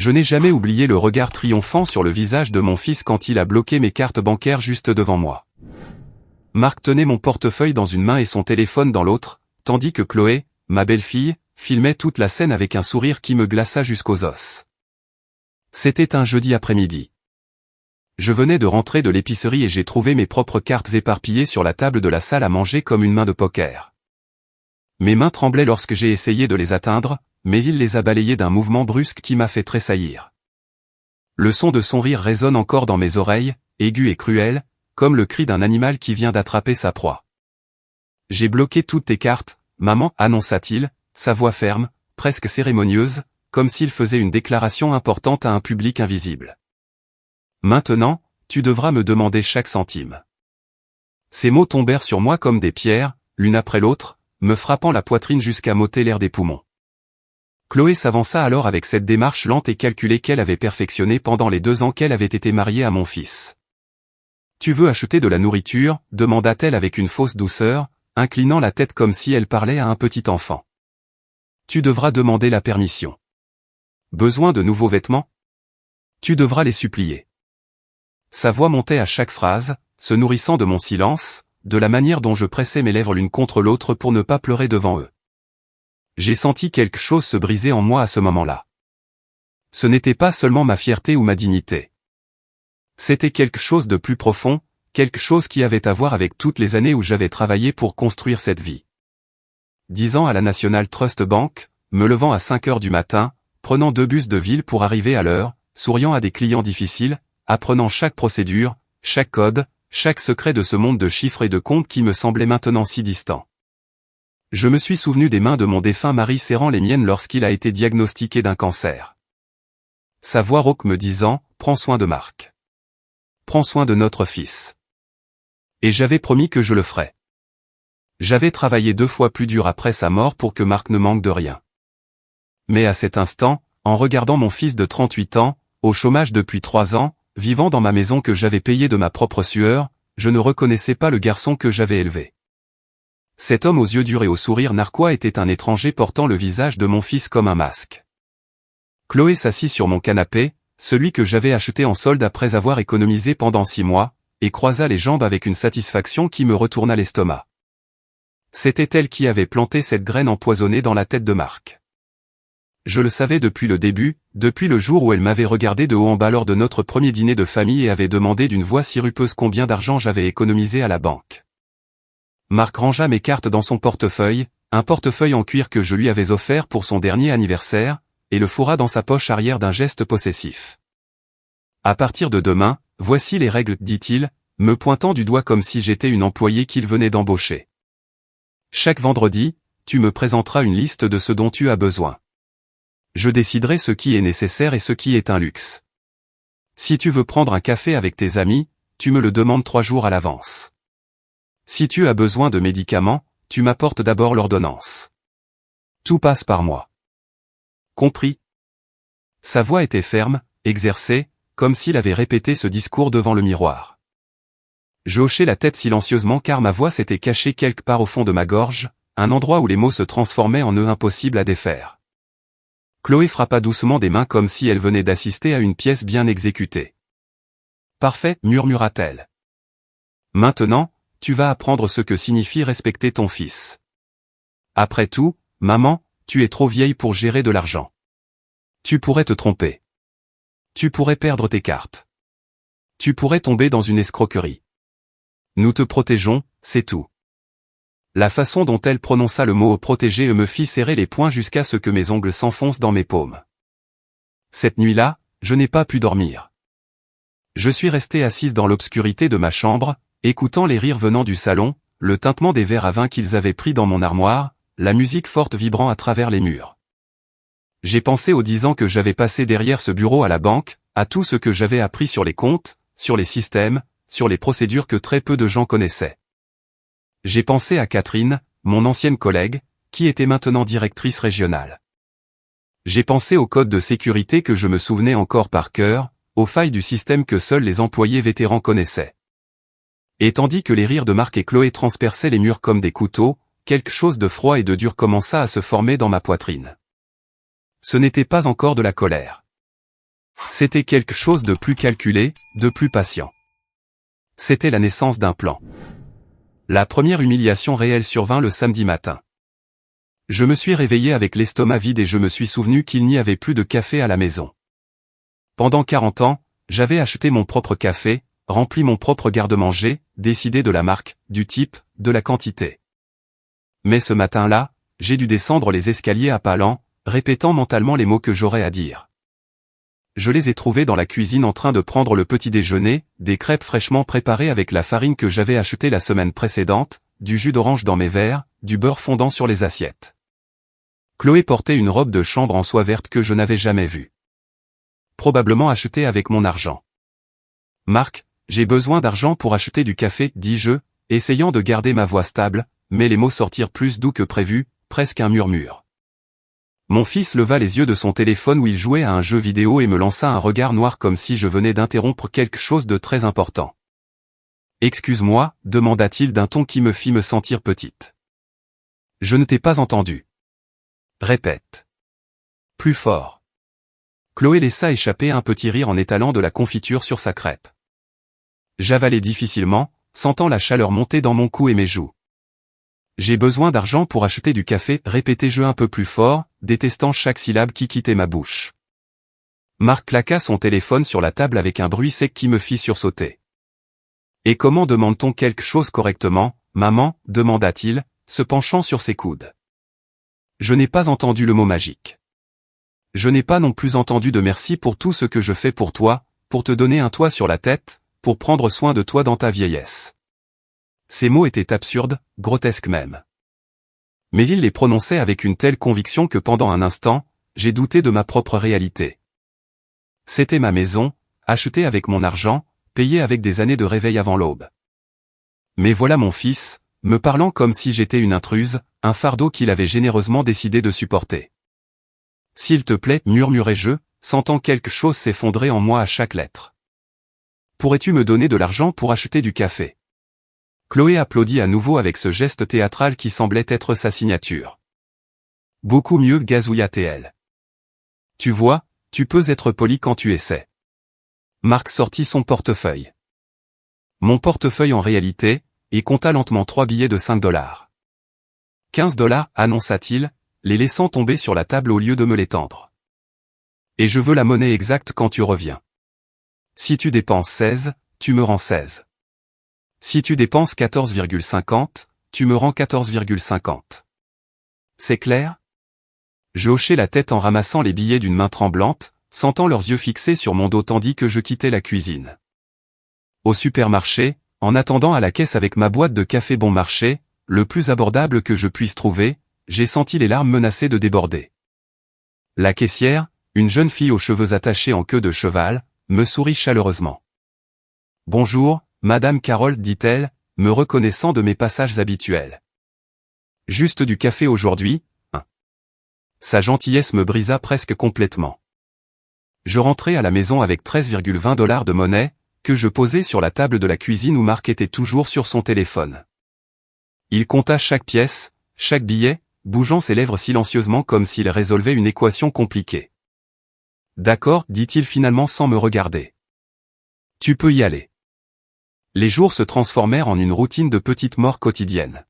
Je n'ai jamais oublié le regard triomphant sur le visage de mon fils quand il a bloqué mes cartes bancaires juste devant moi. Marc tenait mon portefeuille dans une main et son téléphone dans l'autre, tandis que Chloé, ma belle-fille, filmait toute la scène avec un sourire qui me glaça jusqu'aux os. C'était un jeudi après-midi. Je venais de rentrer de l'épicerie et j'ai trouvé mes propres cartes éparpillées sur la table de la salle à manger comme une main de poker. Mes mains tremblaient lorsque j'ai essayé de les atteindre, mais il les a balayées d'un mouvement brusque qui m'a fait tressaillir. Le son de son rire résonne encore dans mes oreilles, aigu et cruel, comme le cri d'un animal qui vient d'attraper sa proie. « J'ai bloqué toutes tes cartes, maman, » annonça-t-il, sa voix ferme, presque cérémonieuse, comme s'il faisait une déclaration importante à un public invisible. « Maintenant, tu devras me demander chaque centime. » Ces mots tombèrent sur moi comme des pierres, l'une après l'autre, me frappant la poitrine jusqu'à m'ôter l'air des poumons. Chloé s'avança alors avec cette démarche lente et calculée qu'elle avait perfectionnée pendant les 2 ans qu'elle avait été mariée à mon fils. « Tu veux acheter de la nourriture ?» demanda-t-elle avec une fausse douceur, inclinant la tête comme si elle parlait à un petit enfant. « Tu devras demander la permission. Besoin de nouveaux vêtements ? Tu devras les supplier. » Sa voix montait à chaque phrase, se nourrissant de mon silence, de la manière dont je pressais mes lèvres l'une contre l'autre pour ne pas pleurer devant eux. J'ai senti quelque chose se briser en moi à ce moment-là. Ce n'était pas seulement ma fierté ou ma dignité. C'était quelque chose de plus profond, quelque chose qui avait à voir avec toutes les années où j'avais travaillé pour construire cette vie. 10 ans à la National Trust Bank, me levant à 5 heures du matin, prenant 2 bus de ville pour arriver à l'heure, souriant à des clients difficiles, apprenant chaque procédure, chaque code, chaque secret de ce monde de chiffres et de comptes qui me semblait maintenant si distant. Je me suis souvenu des mains de mon défunt mari serrant les miennes lorsqu'il a été diagnostiqué d'un cancer. Sa voix rauque me disant « Prends soin de Marc. Prends soin de notre fils. » Et j'avais promis que je le ferais. J'avais travaillé 2 fois plus dur après sa mort pour que Marc ne manque de rien. Mais à cet instant, en regardant mon fils de 38 ans, au chômage depuis 3 ans, vivant dans ma maison que j'avais payée de ma propre sueur, je ne reconnaissais pas le garçon que j'avais élevé. Cet homme aux yeux durs et au sourire narquois était un étranger portant le visage de mon fils comme un masque. Chloé s'assit sur mon canapé, celui que j'avais acheté en solde après avoir économisé pendant 6 mois, et croisa les jambes avec une satisfaction qui me retourna l'estomac. C'était elle qui avait planté cette graine empoisonnée dans la tête de Marc. Je le savais depuis le début, depuis le jour où elle m'avait regardé de haut en bas lors de notre premier dîner de famille et avait demandé d'une voix sirupeuse combien d'argent j'avais économisé à la banque. Marc rangea mes cartes dans son portefeuille, un portefeuille en cuir que je lui avais offert pour son dernier anniversaire, et le fourra dans sa poche arrière d'un geste possessif. « À partir de demain, voici les règles, dit-il, me pointant du doigt comme si j'étais une employée qu'il venait d'embaucher. Chaque vendredi, tu me présenteras une liste de ce dont tu as besoin. Je déciderai ce qui est nécessaire et ce qui est un luxe. Si tu veux prendre un café avec tes amis, tu me le demandes 3 jours à l'avance. Si tu as besoin de médicaments, tu m'apportes d'abord l'ordonnance. Tout passe par moi. Compris ? » Sa voix était ferme, exercée, comme s'il avait répété ce discours devant le miroir. Je hochai la tête silencieusement car ma voix s'était cachée quelque part au fond de ma gorge, un endroit où les mots se transformaient en nœuds impossibles à défaire. Chloé frappa doucement des mains comme si elle venait d'assister à une pièce bien exécutée. « Parfait, » murmura-t-elle. « Maintenant, tu vas apprendre ce que signifie respecter ton fils. Après tout, maman, tu es trop vieille pour gérer de l'argent. Tu pourrais te tromper. Tu pourrais perdre tes cartes. Tu pourrais tomber dans une escroquerie. Nous te protégeons, c'est tout. » La façon dont elle prononça le mot « protéger » me fit serrer les poings jusqu'à ce que mes ongles s'enfoncent dans mes paumes. Cette nuit-là, je n'ai pas pu dormir. Je suis resté assise dans l'obscurité de ma chambre, écoutant les rires venant du salon, le tintement des verres à vin qu'ils avaient pris dans mon armoire, la musique forte vibrant à travers les murs. J'ai pensé aux 10 ans que j'avais passés derrière ce bureau à la banque, à tout ce que j'avais appris sur les comptes, sur les systèmes, sur les procédures que très peu de gens connaissaient. J'ai pensé à Catherine, mon ancienne collègue, qui était maintenant directrice régionale. J'ai pensé aux codes de sécurité que je me souvenais encore par cœur, aux failles du système que seuls les employés vétérans connaissaient. Et tandis que les rires de Marc et Chloé transperçaient les murs comme des couteaux, quelque chose de froid et de dur commença à se former dans ma poitrine. Ce n'était pas encore de la colère. C'était quelque chose de plus calculé, de plus patient. C'était la naissance d'un plan. La première humiliation réelle survint le samedi matin. Je me suis réveillé avec l'estomac vide et je me suis souvenu qu'il n'y avait plus de café à la maison. Pendant 40 ans, j'avais acheté mon propre café, rempli mon propre garde-manger, décidé de la marque, du type, de la quantité. Mais ce matin-là, j'ai dû descendre les escaliers à pas lents, répétant mentalement les mots que j'aurais à dire. Je les ai trouvés dans la cuisine en train de prendre le petit déjeuner, des crêpes fraîchement préparées avec la farine que j'avais achetée la semaine précédente, du jus d'orange dans mes verres, du beurre fondant sur les assiettes. Chloé portait une robe de chambre en soie verte que je n'avais jamais vue. Probablement achetée avec mon argent. Marc, j'ai besoin d'argent pour acheter du café, dis-je, essayant de garder ma voix stable, mais les mots sortirent plus doux que prévu, presque un murmure. Mon fils leva les yeux de son téléphone où il jouait à un jeu vidéo et me lança un regard noir comme si je venais d'interrompre quelque chose de très important. « Excuse-moi » demanda-t-il d'un ton qui me fit me sentir petite. « Je ne t'ai pas entendu. » Répète. Plus fort. Chloé laissa échapper un petit rire en étalant de la confiture sur sa crêpe. J'avalai difficilement, sentant la chaleur monter dans mon cou et mes joues. J'ai besoin d'argent pour acheter du café, répétai-je un peu plus fort, détestant chaque syllabe qui quittait ma bouche. Marc claqua son téléphone sur la table avec un bruit sec qui me fit sursauter. Et comment demande-t-on quelque chose correctement, maman, demanda-t-il, se penchant sur ses coudes. Je n'ai pas entendu le mot magique. Je n'ai pas non plus entendu de merci pour tout ce que je fais pour toi, pour te donner un toit sur la tête, pour prendre soin de toi dans ta vieillesse. Ces mots étaient absurdes, grotesques même. Mais il les prononçait avec une telle conviction que pendant un instant, j'ai douté de ma propre réalité. C'était ma maison, achetée avec mon argent, payée avec des années de réveil avant l'aube. Mais voilà mon fils, me parlant comme si j'étais une intruse, un fardeau qu'il avait généreusement décidé de supporter. S'il te plaît, murmurai-je, sentant quelque chose s'effondrer en moi à chaque lettre. Pourrais-tu me donner de l'argent pour acheter du café ? Chloé applaudit à nouveau avec ce geste théâtral qui semblait être sa signature. Beaucoup mieux, gazouilla-t-elle. Tu vois, tu peux être poli quand tu essaies. Marc sortit son portefeuille. Mon portefeuille en réalité, et compta lentement 3 billets de $5. 15$, annonça-t-il, les laissant tomber sur la table au lieu de me les tendre. Et je veux la monnaie exacte quand tu reviens. Si tu dépenses 16, tu me rends 16. Si tu dépenses 14,50, tu me rends 14,50. C'est clair ? Je hochai la tête en ramassant les billets d'une main tremblante, sentant leurs yeux fixés sur mon dos tandis que je quittais la cuisine. Au supermarché, en attendant à la caisse avec ma boîte de café bon marché, le plus abordable que je puisse trouver, j'ai senti les larmes menacées de déborder. La caissière, une jeune fille aux cheveux attachés en queue de cheval, me sourit chaleureusement. « Bonjour, Madame Carole, dit-elle, me reconnaissant de mes passages habituels. Juste du café aujourd'hui, hein. » Sa gentillesse me brisa presque complètement. Je rentrai à la maison avec $13,20 de monnaie, que je posai sur la table de la cuisine où Marc était toujours sur son téléphone. Il compta chaque pièce, chaque billet, bougeant ses lèvres silencieusement comme s'il résolvait une équation compliquée. « D'accord, dit-il finalement sans me regarder. Tu peux y aller. » Les jours se transformèrent en une routine de petites morts quotidiennes.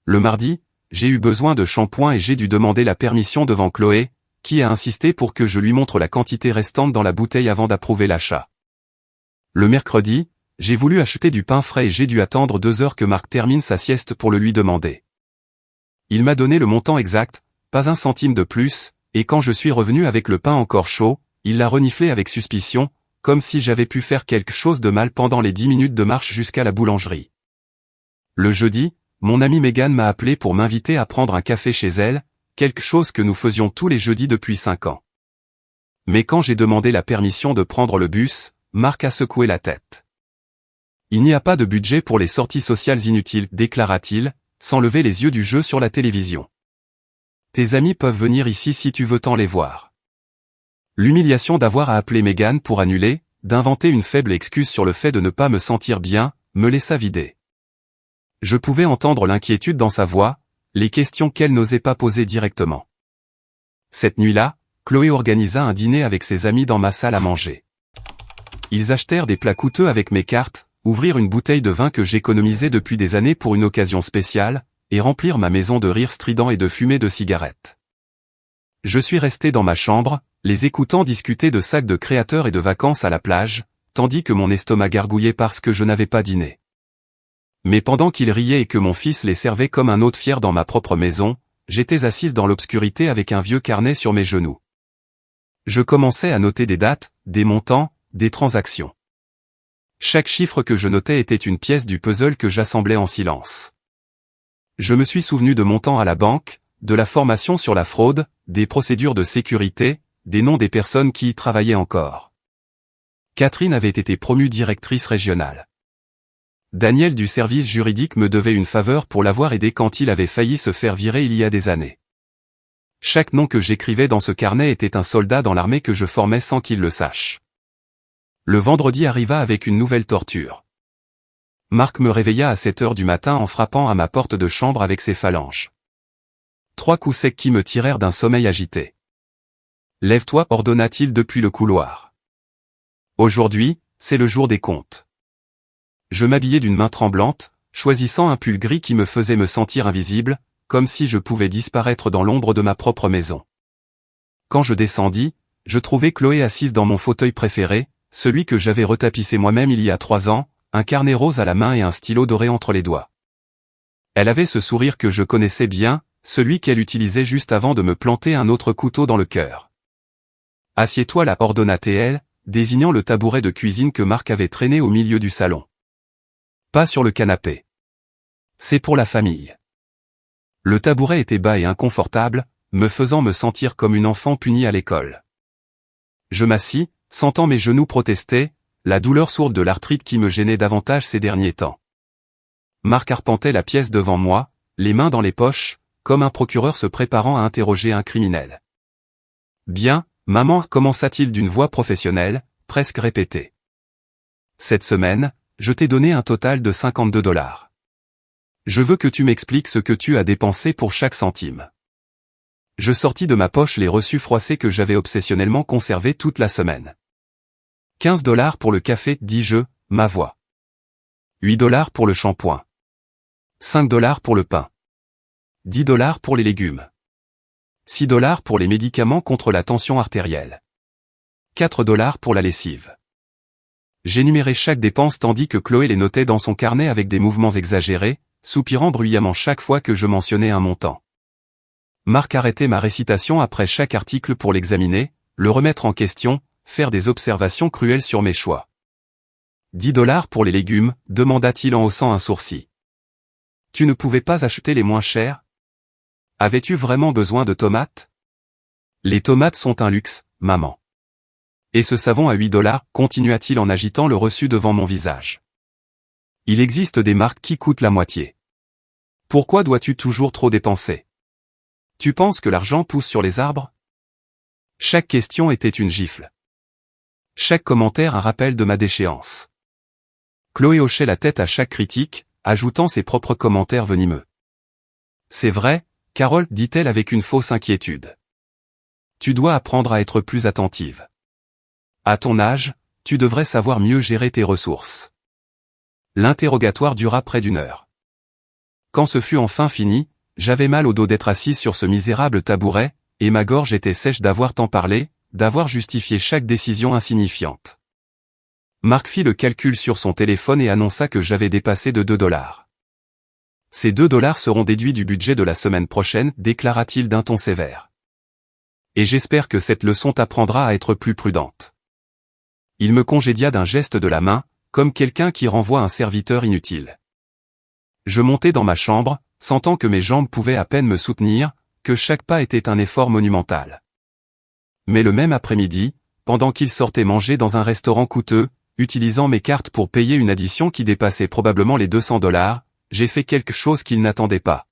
Le mardi, j'ai eu besoin de shampoing et j'ai dû demander la permission devant Chloé, qui a insisté pour que je lui montre la quantité restante dans la bouteille avant d'approuver l'achat. Le mercredi, j'ai voulu acheter du pain frais et j'ai dû attendre 2 heures que Marc termine sa sieste pour le lui demander. Il m'a donné le montant exact, pas un centime de plus, et quand je suis revenu avec le pain encore chaud, il l'a reniflé avec suspicion, comme si j'avais pu faire quelque chose de mal pendant les 10 minutes de marche jusqu'à la boulangerie. Le jeudi, mon amie Megan m'a appelé pour m'inviter à prendre un café chez elle, quelque chose que nous faisions tous les jeudis depuis 5 ans. Mais quand j'ai demandé la permission de prendre le bus, Marc a secoué la tête. Il n'y a pas de budget pour les sorties sociales inutiles, déclara-t-il, sans lever les yeux du jeu sur la télévision. Tes amis peuvent venir ici si tu veux t'en les voir. L'humiliation d'avoir à appeler Megan pour annuler, d'inventer une faible excuse sur le fait de ne pas me sentir bien, me laissa vider. Je pouvais entendre l'inquiétude dans sa voix, les questions qu'elle n'osait pas poser directement. Cette nuit-là, Chloé organisa un dîner avec ses amis dans ma salle à manger. Ils achetèrent des plats coûteux avec mes cartes, ouvrirent une bouteille de vin que j'économisais depuis des années pour une occasion spéciale, et remplirent ma maison de rires stridents et de fumée de cigarettes. Je suis resté dans ma chambre, les écoutant discuter de sacs de créateurs et de vacances à la plage, tandis que mon estomac gargouillait parce que je n'avais pas dîné. Mais pendant qu'ils riaient et que mon fils les servait comme un hôte fier dans ma propre maison, j'étais assise dans l'obscurité avec un vieux carnet sur mes genoux. Je commençais à noter des dates, des montants, des transactions. Chaque chiffre que je notais était une pièce du puzzle que j'assemblais en silence. Je me suis souvenu de montants à la banque, de la formation sur la fraude, des procédures de sécurité, des noms des personnes qui y travaillaient encore. Catherine avait été promue directrice régionale. Daniel du service juridique me devait une faveur pour l'avoir aidé quand il avait failli se faire virer il y a des années. Chaque nom que j'écrivais dans ce carnet était un soldat dans l'armée que je formais sans qu'il le sache. Le vendredi arriva avec une nouvelle torture. Marc me réveilla à 7 heures du matin en frappant à ma porte de chambre avec ses phalanges. 3 coups secs qui me tirèrent d'un sommeil agité. « Lève-toi » ordonna-t-il depuis le couloir. Aujourd'hui, c'est le jour des comptes. Je m'habillai d'une main tremblante, choisissant un pull gris qui me faisait me sentir invisible, comme si je pouvais disparaître dans l'ombre de ma propre maison. Quand je descendis, je trouvai Chloé assise dans mon fauteuil préféré, celui que j'avais retapissé moi-même il y a 3 ans, un carnet rose à la main et un stylo doré entre les doigts. Elle avait ce sourire que je connaissais bien, celui qu'elle utilisait juste avant de me planter un autre couteau dans le cœur. « Assieds-toi là » ordonna-t-elle, désignant le tabouret de cuisine que Marc avait traîné au milieu du salon. « Pas sur le canapé. C'est pour la famille. » Le tabouret était bas et inconfortable, me faisant me sentir comme une enfant punie à l'école. Je m'assis, sentant mes genoux protester, la douleur sourde de l'arthrite qui me gênait davantage ces derniers temps. Marc arpentait la pièce devant moi, les mains dans les poches, comme un procureur se préparant à interroger un criminel. « Bien, maman » commença-t-il d'une voix professionnelle, presque répétée. « Cette semaine, je t'ai donné un total de $52. Je veux que tu m'expliques ce que tu as dépensé pour chaque centime. » Je sortis de ma poche les reçus froissés que j'avais obsessionnellement conservés toute la semaine. $15 pour le café, dis-je, ma voix. $8 pour le shampoing. $5 pour le pain. $10 pour les légumes. $6 pour les médicaments contre la tension artérielle. $4 pour la lessive. J'énumérais chaque dépense tandis que Chloé les notait dans son carnet avec des mouvements exagérés, soupirant bruyamment chaque fois que je mentionnais un montant. Marc arrêtait ma récitation après chaque article pour l'examiner, le remettre en question, faire des observations cruelles sur mes choix. $10 pour les légumes, demanda-t-il en haussant un sourcil. Tu ne pouvais pas acheter les moins chers? Avais-tu vraiment besoin de tomates? Les tomates sont un luxe, maman. Et ce savon à $8, continua-t-il en agitant le reçu devant mon visage. Il existe des marques qui coûtent la moitié. Pourquoi dois-tu toujours trop dépenser? Tu penses que l'argent pousse sur les arbres? Chaque question était une gifle. Chaque commentaire un rappel de ma déchéance. Chloé hochait la tête à chaque critique, ajoutant ses propres commentaires venimeux. C'est vrai, Carole, dit-elle avec une fausse inquiétude. Tu dois apprendre à être plus attentive. À ton âge, tu devrais savoir mieux gérer tes ressources. L'interrogatoire dura près d'1 heure. Quand ce fut enfin fini, j'avais mal au dos d'être assise sur ce misérable tabouret, et ma gorge était sèche d'avoir tant parlé, d'avoir justifié chaque décision insignifiante. Marc fit le calcul sur son téléphone et annonça que j'avais dépassé de $2. Ces $2 seront déduits du budget de la semaine prochaine, déclara-t-il d'un ton sévère. Et j'espère que cette leçon t'apprendra à être plus prudente. Il me congédia d'un geste de la main, comme quelqu'un qui renvoie un serviteur inutile. Je montai dans ma chambre, sentant que mes jambes pouvaient à peine me soutenir, que chaque pas était un effort monumental. Mais le même après-midi, pendant qu'il sortait manger dans un restaurant coûteux, utilisant mes cartes pour payer une addition qui dépassait probablement les $200, j'ai fait quelque chose qu'il n'attendait pas.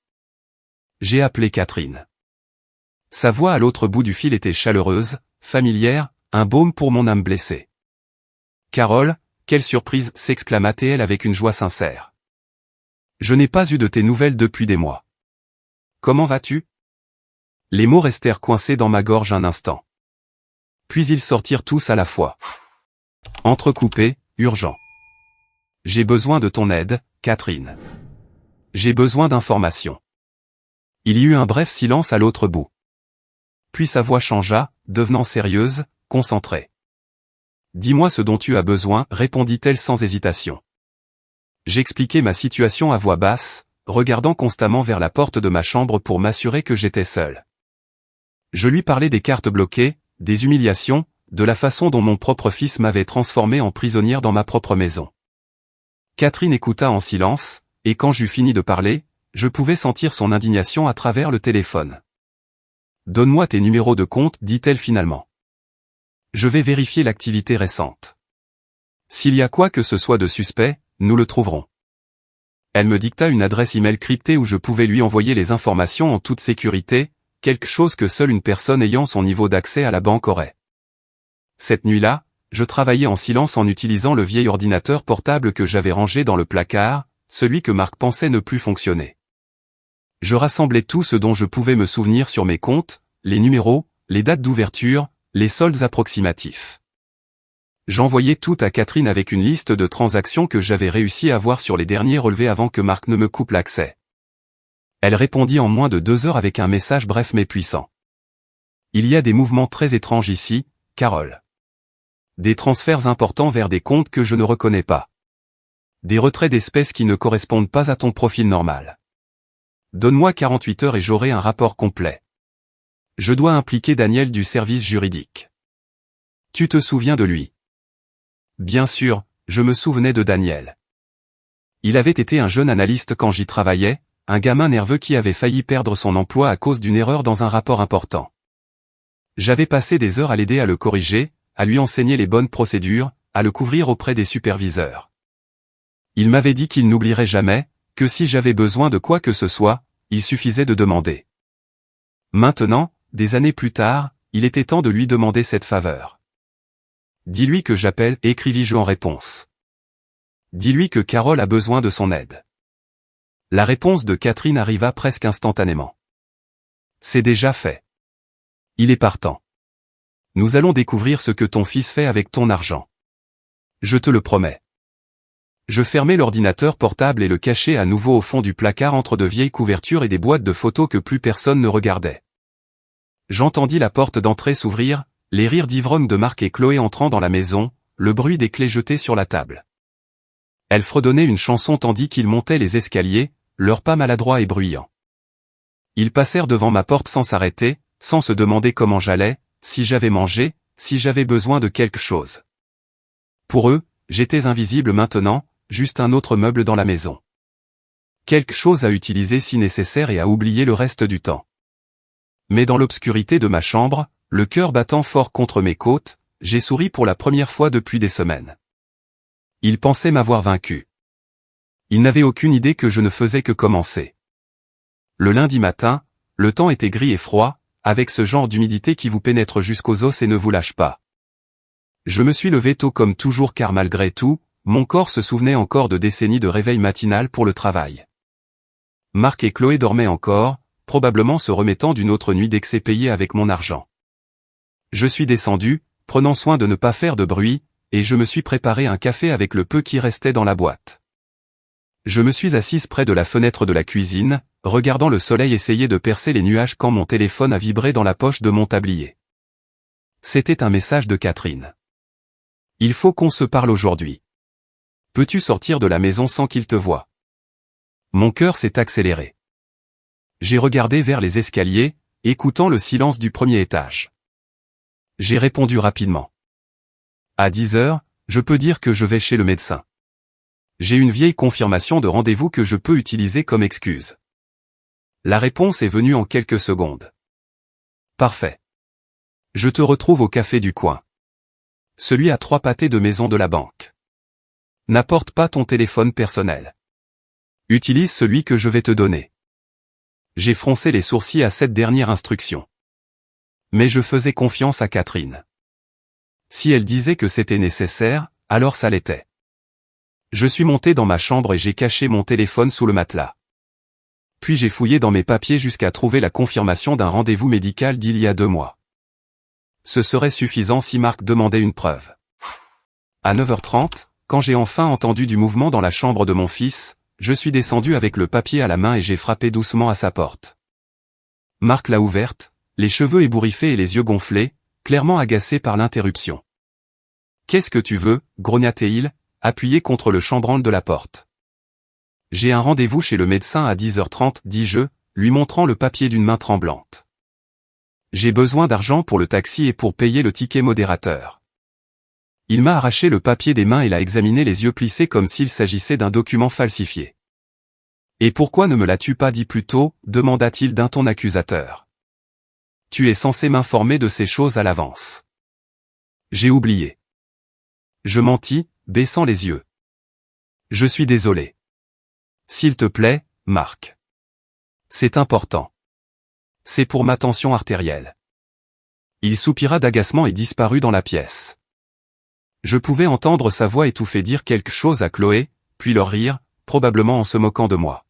J'ai appelé Catherine. Sa voix à l'autre bout du fil était chaleureuse, familière, un baume pour mon âme blessée. « Carole, quelle surprise !» s'exclama-t-elle avec une joie sincère. « Je n'ai pas eu de tes nouvelles depuis des mois. Comment vas-tu ?» Les mots restèrent coincés dans ma gorge un instant. Puis ils sortirent tous à la fois. Entrecoupé, urgent. J'ai besoin de ton aide, Catherine. J'ai besoin d'informations. Il y eut un bref silence à l'autre bout. Puis sa voix changea, devenant sérieuse, concentrée. Dis-moi ce dont tu as besoin, répondit-elle sans hésitation. J'expliquai ma situation à voix basse, regardant constamment vers la porte de ma chambre pour m'assurer que j'étais seul. Je lui parlais des cartes bloquées, des humiliations, de la façon dont mon propre fils m'avait transformé en prisonnière dans ma propre maison. Catherine écouta en silence, et quand j'eus fini de parler, je pouvais sentir son indignation à travers le téléphone. « Donne-moi tes numéros de compte, dit-elle finalement. Je vais vérifier l'activité récente. S'il y a quoi que ce soit de suspect, nous le trouverons. » Elle me dicta une adresse email cryptée où je pouvais lui envoyer les informations en toute sécurité, quelque chose que seule une personne ayant son niveau d'accès à la banque aurait. Cette nuit-là, je travaillais en silence en utilisant le vieil ordinateur portable que j'avais rangé dans le placard, celui que Marc pensait ne plus fonctionner. Je rassemblais tout ce dont je pouvais me souvenir sur mes comptes, les numéros, les dates d'ouverture, les soldes approximatifs. J'envoyais tout à Catherine avec une liste de transactions que j'avais réussi à voir sur les derniers relevés avant que Marc ne me coupe l'accès. Elle répondit en moins de 2 heures avec un message bref mais puissant. Il y a des mouvements très étranges ici, Carole. Des transferts importants vers des comptes que je ne reconnais pas. Des retraits d'espèces qui ne correspondent pas à ton profil normal. Donne-moi 48 heures et j'aurai un rapport complet. Je dois impliquer Daniel du service juridique. Tu te souviens de lui? Bien sûr, je me souvenais de Daniel. Il avait été un jeune analyste quand j'y travaillais, un gamin nerveux qui avait failli perdre son emploi à cause d'une erreur dans un rapport important. J'avais passé des heures à l'aider à le corriger, à lui enseigner les bonnes procédures, à le couvrir auprès des superviseurs. Il m'avait dit qu'il n'oublierait jamais, que si j'avais besoin de quoi que ce soit, il suffisait de demander. Maintenant, des années plus tard, il était temps de lui demander cette faveur. Dis-lui que j'appelle, écrivis-je en réponse. Dis-lui que Carole a besoin de son aide. La réponse de Catherine arriva presque instantanément. C'est déjà fait. Il est partant. Nous allons découvrir ce que ton fils fait avec ton argent. Je te le promets. Je fermai l'ordinateur portable et le cachai à nouveau au fond du placard entre de vieilles couvertures et des boîtes de photos que plus personne ne regardait. J'entendis la porte d'entrée s'ouvrir, les rires d'ivrogne de Marc et Chloé entrant dans la maison, le bruit des clés jetées sur la table. Elles fredonnaient une chanson tandis qu'ils montaient les escaliers, leurs pas maladroits et bruyants. Ils passèrent devant ma porte sans s'arrêter, sans se demander comment j'allais, si j'avais mangé, si j'avais besoin de quelque chose. Pour eux, j'étais invisible maintenant, juste un autre meuble dans la maison. Quelque chose à utiliser si nécessaire et à oublier le reste du temps. Mais dans l'obscurité de ma chambre, le cœur battant fort contre mes côtes, j'ai souri pour la première fois depuis des semaines. Ils pensaient m'avoir vaincu. Ils n'avaient aucune idée que je ne faisais que commencer. Le lundi matin, le temps était gris et froid, avec ce genre d'humidité qui vous pénètre jusqu'aux os et ne vous lâche pas. Je me suis levé tôt comme toujours car malgré tout, mon corps se souvenait encore de décennies de réveil matinal pour le travail. Marc et Chloé dormaient encore, probablement se remettant d'une autre nuit d'excès payé avec mon argent. Je suis descendu, prenant soin de ne pas faire de bruit, et je me suis préparé un café avec le peu qui restait dans la boîte. Je me suis assise près de la fenêtre de la cuisine, regardant le soleil essayer de percer les nuages quand mon téléphone a vibré dans la poche de mon tablier. C'était un message de Catherine. Il faut qu'on se parle aujourd'hui. Peux-tu sortir de la maison sans qu'il te voie? Mon cœur s'est accéléré. J'ai regardé vers les escaliers, écoutant le silence du premier étage. J'ai répondu rapidement. À 10 heures, je peux dire que je vais chez le médecin. J'ai une vieille confirmation de rendez-vous que je peux utiliser comme excuse. La réponse est venue en quelques secondes. Parfait. Je te retrouve au café du coin. Celui à 3 pâtés de maison de la banque. N'apporte pas ton téléphone personnel. Utilise celui que je vais te donner. J'ai froncé les sourcils à cette dernière instruction. Mais je faisais confiance à Catherine. Si elle disait que c'était nécessaire, alors ça l'était. Je suis monté dans ma chambre et j'ai caché mon téléphone sous le matelas. Puis j'ai fouillé dans mes papiers jusqu'à trouver la confirmation d'un rendez-vous médical d'il y a 2 mois. Ce serait suffisant si Marc demandait une preuve. À 9h30, quand j'ai enfin entendu du mouvement dans la chambre de mon fils, je suis descendu avec le papier à la main et j'ai frappé doucement à sa porte. Marc l'a ouverte, les cheveux ébouriffés et les yeux gonflés, clairement agacé par l'interruption. « Qu'est-ce que tu veux » grogna-t-il, appuyé contre le chambranle de la porte. « J'ai un rendez-vous chez le médecin à 10h30, dis-je, lui montrant le papier d'une main tremblante. J'ai besoin d'argent pour le taxi et pour payer le ticket modérateur. » Il m'a arraché le papier des mains et l'a examiné les yeux plissés comme s'il s'agissait d'un document falsifié. « Et pourquoi ne me l'as-tu pas dit plus tôt » demanda-t-il d'un ton accusateur. « Tu es censé m'informer de ces choses à l'avance. » J'ai oublié. Je mentis, baissant les yeux. Je suis désolé. S'il te plaît, Marc. C'est important. C'est pour ma tension artérielle. Il soupira d'agacement et disparut dans la pièce. Je pouvais entendre sa voix étouffée dire quelque chose à Chloé, puis leur rire, probablement en se moquant de moi.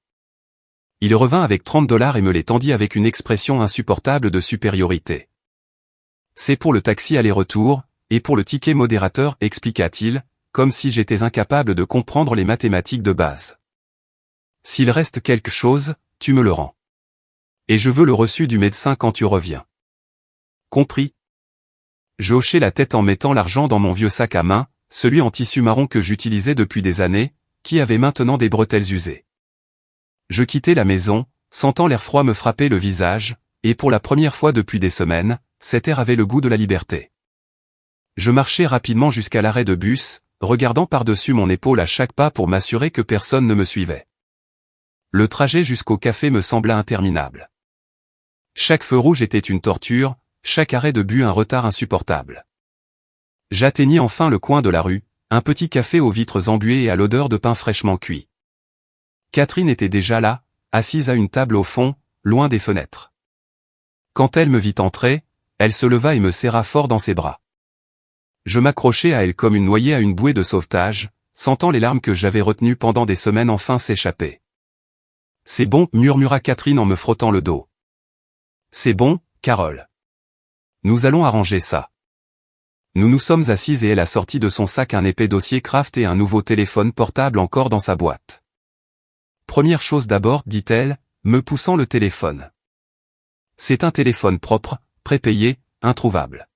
Il revint avec $30 et me les tendit avec une expression insupportable de supériorité. C'est pour le taxi aller-retour, et pour le ticket modérateur, expliqua-t-il, comme si j'étais incapable de comprendre les mathématiques de base. S'il reste quelque chose, tu me le rends. Et je veux le reçu du médecin quand tu reviens. Compris? Je hochai la tête en mettant l'argent dans mon vieux sac à main, celui en tissu marron que j'utilisais depuis des années, qui avait maintenant des bretelles usées. Je quittai la maison, sentant l'air froid me frapper le visage, et pour la première fois depuis des semaines, cet air avait le goût de la liberté. Je marchai rapidement jusqu'à l'arrêt de bus, regardant par-dessus mon épaule à chaque pas pour m'assurer que personne ne me suivait. Le trajet jusqu'au café me sembla interminable. Chaque feu rouge était une torture, chaque arrêt de bus un retard insupportable. J'atteignis enfin le coin de la rue, un petit café aux vitres embuées et à l'odeur de pain fraîchement cuit. Catherine était déjà là, assise à une table au fond, loin des fenêtres. Quand elle me vit entrer, elle se leva et me serra fort dans ses bras. Je m'accrochai à elle comme une noyée à une bouée de sauvetage, sentant les larmes que j'avais retenues pendant des semaines enfin s'échapper. « C'est bon » murmura Catherine en me frottant le dos. « C'est bon, Carole. Nous allons arranger ça. » Nous nous sommes assises et elle a sorti de son sac un épais dossier Kraft et un nouveau téléphone portable encore dans sa boîte. « Première chose d'abord, dit-elle, me poussant le téléphone. C'est un téléphone propre, prépayé, introuvable.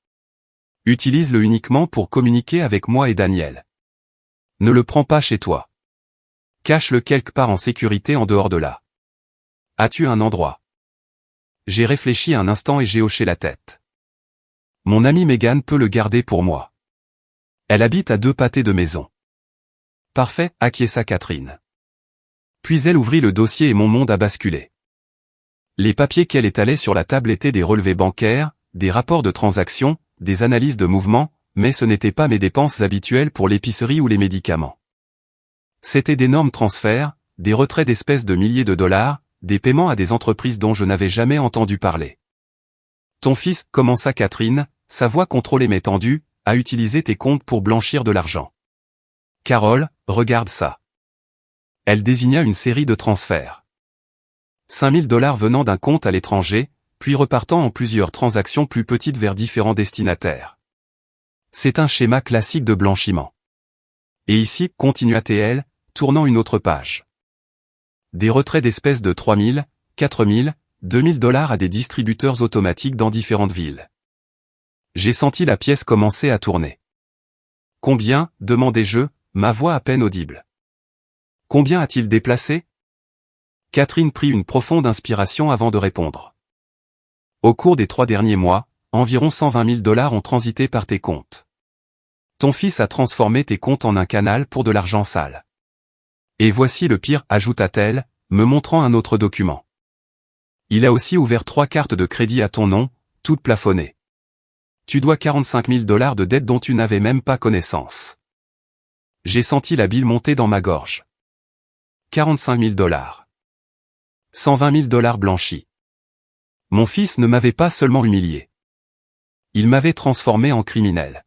Utilise-le uniquement pour communiquer avec moi et Daniel. Ne le prends pas chez toi. Cache-le quelque part en sécurité en dehors de là. As-tu un endroit? J'ai réfléchi un instant et j'ai hoché la tête. Mon amie Megan peut le garder pour moi. Elle habite à 2 pâtés de maison. Parfait, acquiesça Catherine. Puis elle ouvrit le dossier et mon monde a basculé. Les papiers qu'elle étalait sur la table étaient des relevés bancaires, des rapports de transactions, des analyses de mouvements, mais ce n'étaient pas mes dépenses habituelles pour l'épicerie ou les médicaments. C'étaient d'énormes transferts, des retraits d'espèces de milliers de dollars, des paiements à des entreprises dont je n'avais jamais entendu parler. Ton fils, commença Catherine, sa voix contrôlée mais tendue, a utilisé tes comptes pour blanchir de l'argent. Carole, regarde ça. Elle désigna une série de transferts. $5 000 venant d'un compte à l'étranger, puis repartant en plusieurs transactions plus petites vers différents destinataires. C'est un schéma classique de blanchiment. Et ici, continua-t-elle, tournant une autre page. Des retraits d'espèces de 3 000, 4 000, $2 000 à des distributeurs automatiques dans différentes villes. J'ai senti la pièce commencer à tourner. Combien, demandai-je, ma voix à peine audible. Combien a-t-il déplacé? Catherine prit une profonde inspiration avant de répondre. Au cours des 3 derniers mois, environ $120 000 ont transité par tes comptes. Ton fils a transformé tes comptes en un canal pour de l'argent sale. Et voici le pire, ajouta-t-elle, me montrant un autre document. Il a aussi ouvert 3 cartes de crédit à ton nom, toutes plafonnées. Tu dois $45 000 de dettes dont tu n'avais même pas connaissance. J'ai senti la bile monter dans ma gorge. $45 000. $120 000 blanchis. Mon fils ne m'avait pas seulement humilié. Il m'avait transformé en criminel.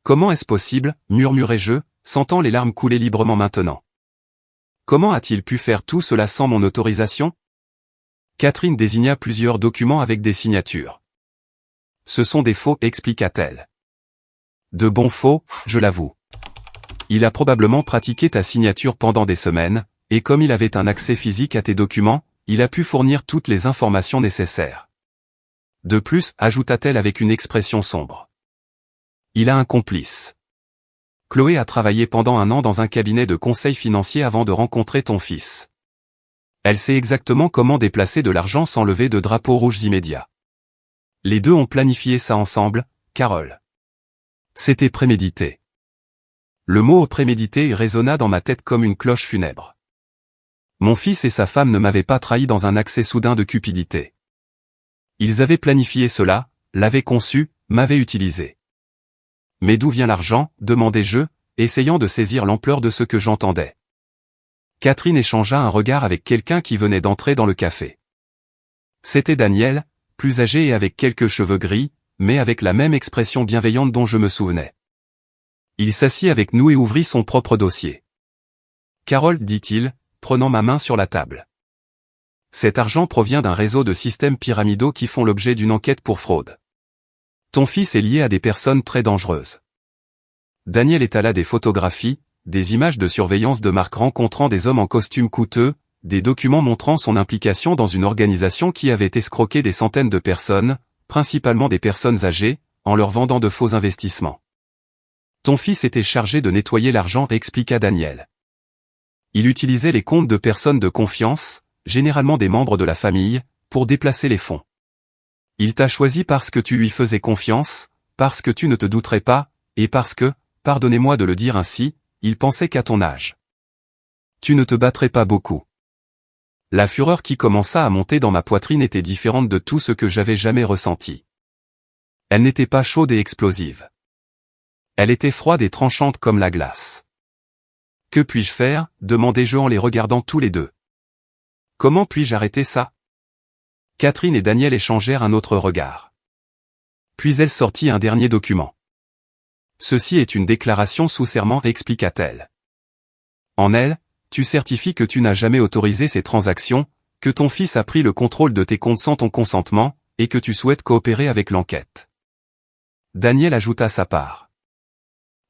Comment est-ce possible, murmurai-je, sentant les larmes couler librement maintenant. Comment a-t-il pu faire tout cela sans mon autorisation? Catherine désigna plusieurs documents avec des signatures. Ce sont des faux, expliqua-t-elle. De bons faux, je l'avoue. Il a probablement pratiqué ta signature pendant des semaines, et comme il avait un accès physique à tes documents, il a pu fournir toutes les informations nécessaires. De plus, ajouta-t-elle avec une expression sombre. Il a un complice. Chloé a travaillé pendant 1 an dans un cabinet de conseil financier avant de rencontrer ton fils. Elle sait exactement comment déplacer de l'argent sans lever de drapeaux rouges immédiats. Les deux ont planifié ça ensemble, Carole. C'était prémédité. Le mot prémédité résonna dans ma tête comme une cloche funèbre. Mon fils et sa femme ne m'avaient pas trahi dans un accès soudain de cupidité. Ils avaient planifié cela, l'avaient conçu, m'avaient utilisé. Mais d'où vient l'argent, demandai-je, essayant de saisir l'ampleur de ce que j'entendais. Catherine échangea un regard avec quelqu'un qui venait d'entrer dans le café. C'était Daniel, plus âgé et avec quelques cheveux gris, mais avec la même expression bienveillante dont je me souvenais. Il s'assit avec nous et ouvrit son propre dossier. « Carole, dit-il, prenant ma main sur la table. Cet argent provient d'un réseau de systèmes pyramidaux qui font l'objet d'une enquête pour fraude. Ton fils est lié à des personnes très dangereuses. » Daniel étala des photographies, des images de surveillance de Marc rencontrant des hommes en costume coûteux, des documents montrant son implication dans une organisation qui avait escroqué des centaines de personnes, principalement des personnes âgées, en leur vendant de faux investissements. Ton fils était chargé de nettoyer l'argent, expliqua Daniel. Il utilisait les comptes de personnes de confiance, généralement des membres de la famille, pour déplacer les fonds. Il t'a choisi parce que tu lui faisais confiance, parce que tu ne te douterais pas, et parce que, pardonnez-moi de le dire ainsi, il pensait qu'à ton âge. Tu ne te battrais pas beaucoup. La fureur qui commença à monter dans ma poitrine était différente de tout ce que j'avais jamais ressenti. Elle n'était pas chaude et explosive. Elle était froide et tranchante comme la glace. Que puis-je faire, demandai-je en les regardant tous les deux. Comment puis-je arrêter ça? Catherine et Daniel échangèrent un autre regard. Puis elle sortit un dernier document. Ceci est une déclaration sous serment, expliqua-t-elle. En elle, tu certifies que tu n'as jamais autorisé ces transactions, que ton fils a pris le contrôle de tes comptes sans ton consentement, et que tu souhaites coopérer avec l'enquête. Daniel ajouta sa part.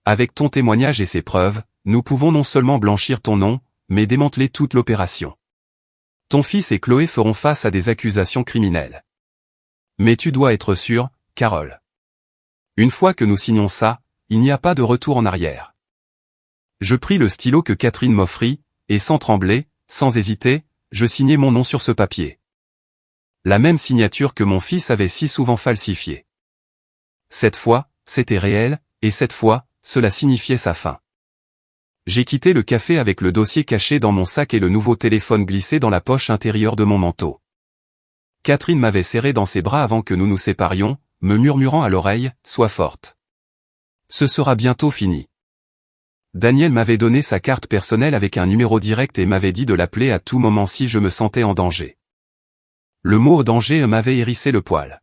Avec ton témoignage et ses preuves, nous pouvons non seulement blanchir ton nom, mais démanteler toute l'opération. Ton fils et Chloé feront face à des accusations criminelles. Mais tu dois être sûre, Carole. Une fois que nous signons ça, il n'y a pas de retour en arrière. Je pris le stylo que Catherine m'offrit, et sans trembler, sans hésiter, je signai mon nom sur ce papier. La même signature que mon fils avait si souvent falsifiée. Cette fois, c'était réel, et cette fois, cela signifiait sa fin. J'ai quitté le café avec le dossier caché dans mon sac et le nouveau téléphone glissé dans la poche intérieure de mon manteau. Catherine m'avait serré dans ses bras avant que nous nous séparions, me murmurant à l'oreille, « Sois forte. Ce sera bientôt fini. » Daniel m'avait donné sa carte personnelle avec un numéro direct et m'avait dit de l'appeler à tout moment si je me sentais en danger. Le mot « danger » m'avait hérissé le poil.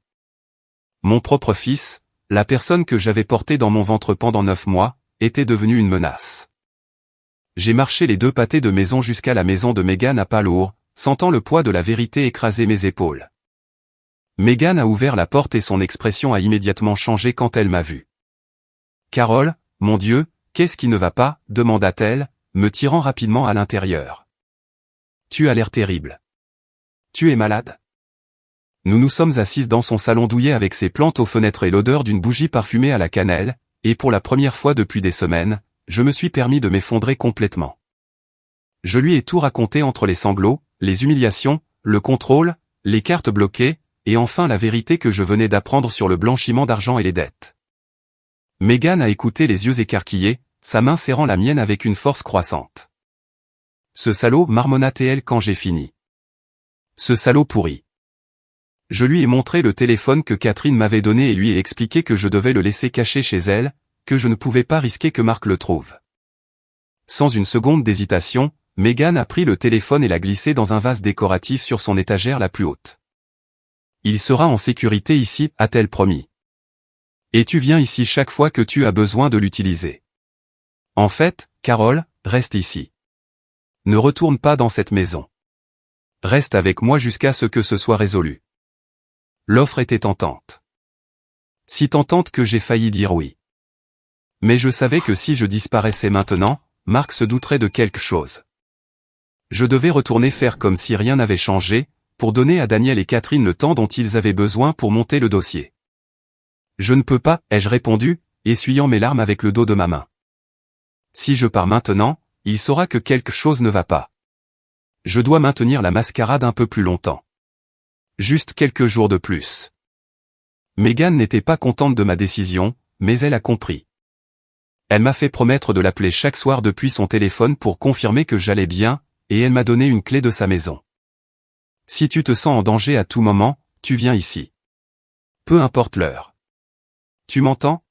Mon propre fils, la personne que j'avais portée dans mon ventre pendant 9 mois, était devenue une menace. J'ai marché les 2 pâtés de maison jusqu'à la maison de Megan à pas lourd, sentant le poids de la vérité écraser mes épaules. Megan a ouvert la porte et son expression a immédiatement changé quand elle m'a vu. « Carole, mon Dieu, qu'est-ce qui ne va pas ?» demanda-t-elle, me tirant rapidement à l'intérieur. « Tu as l'air terrible. Tu es malade ?» Nous nous sommes assises dans son salon douillet avec ses plantes aux fenêtres et l'odeur d'une bougie parfumée à la cannelle, et pour la première fois depuis des semaines, je me suis permis de m'effondrer complètement. Je lui ai tout raconté entre les sanglots, les humiliations, le contrôle, les cartes bloquées, et enfin la vérité que je venais d'apprendre sur le blanchiment d'argent et les dettes. Megan a écouté les yeux écarquillés, sa main serrant la mienne avec une force croissante. « Ce salaud, marmonna-t-elle quand j'ai fini. Ce salaud pourri. » Je lui ai montré le téléphone que Catherine m'avait donné et lui ai expliqué que je devais le laisser caché chez elle, que je ne pouvais pas risquer que Marc le trouve. Sans une seconde d'hésitation, Megan a pris le téléphone et l'a glissé dans un vase décoratif sur son étagère la plus haute. « Il sera en sécurité ici, a-t-elle promis. Et tu viens ici chaque fois que tu as besoin de l'utiliser. En fait, Carole, reste ici. Ne retourne pas dans cette maison. Reste avec moi jusqu'à ce que ce soit résolu. » L'offre était tentante. Si tentante que j'ai failli dire oui. Mais je savais que si je disparaissais maintenant, Marc se douterait de quelque chose. Je devais retourner faire comme si rien n'avait changé, pour donner à Daniel et Catherine le temps dont ils avaient besoin pour monter le dossier. Je ne peux pas, ai-je répondu, essuyant mes larmes avec le dos de ma main. Si je pars maintenant, il saura que quelque chose ne va pas. Je dois maintenir la mascarade un peu plus longtemps. Juste quelques jours de plus. Megan n'était pas contente de ma décision, mais elle a compris. Elle m'a fait promettre de l'appeler chaque soir depuis son téléphone pour confirmer que j'allais bien, et elle m'a donné une clé de sa maison. Si tu te sens en danger à tout moment, tu viens ici. Peu importe l'heure. Tu m'entends?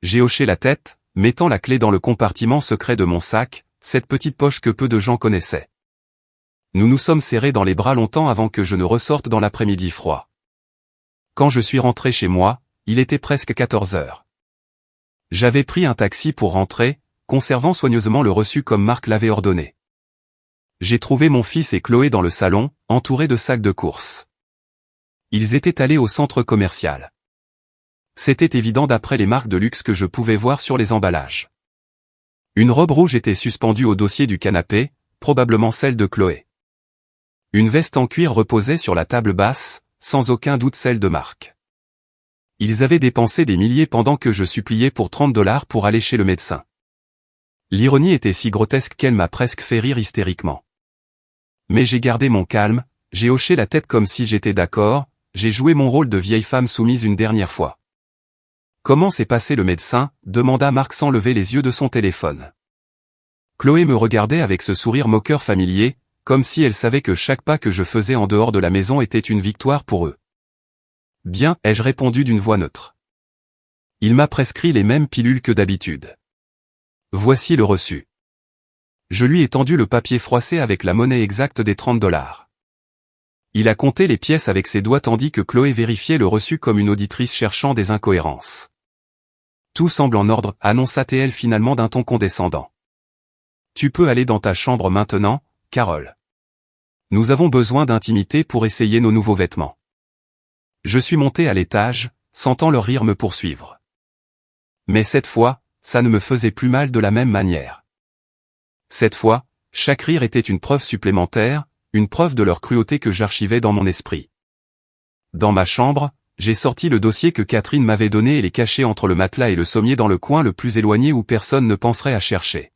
J'ai hoché la tête, mettant la clé dans le compartiment secret de mon sac, cette petite poche que peu de gens connaissaient. Nous nous sommes serrés dans les bras longtemps avant que je ne ressorte dans l'après-midi froid. Quand je suis rentré chez moi, il était presque 14 heures. J'avais pris un taxi pour rentrer, conservant soigneusement le reçu comme Marc l'avait ordonné. J'ai trouvé mon fils et Chloé dans le salon, entourés de sacs de courses. Ils étaient allés au centre commercial. C'était évident d'après les marques de luxe que je pouvais voir sur les emballages. Une robe rouge était suspendue au dossier du canapé, probablement celle de Chloé. Une veste en cuir reposait sur la table basse, sans aucun doute celle de Marc. Ils avaient dépensé des milliers pendant que je suppliais pour $30 pour aller chez le médecin. L'ironie était si grotesque qu'elle m'a presque fait rire hystériquement. Mais j'ai gardé mon calme, j'ai hoché la tête comme si j'étais d'accord, j'ai joué mon rôle de vieille femme soumise une dernière fois. Comment s'est passé le médecin? Demanda Marc sans lever les yeux de son téléphone. Chloé me regardait avec ce sourire moqueur familier, comme si elle savait que chaque pas que je faisais en dehors de la maison était une victoire pour eux. Bien, ai-je répondu d'une voix neutre. Il m'a prescrit les mêmes pilules que d'habitude. Voici le reçu. Je lui ai tendu le papier froissé avec la monnaie exacte des $30. Il a compté les pièces avec ses doigts tandis que Chloé vérifiait le reçu comme une auditrice cherchant des incohérences. Tout semble en ordre, annonça-t-elle finalement d'un ton condescendant. Tu peux aller dans ta chambre maintenant, Carole. Nous avons besoin d'intimité pour essayer nos nouveaux vêtements. Je suis monté à l'étage, sentant leur rire me poursuivre. Mais cette fois, ça ne me faisait plus mal de la même manière. Cette fois, chaque rire était une preuve supplémentaire, une preuve de leur cruauté que j'archivais dans mon esprit. Dans ma chambre, j'ai sorti le dossier que Catherine m'avait donné et l'ai caché entre le matelas et le sommier dans le coin le plus éloigné où personne ne penserait à chercher.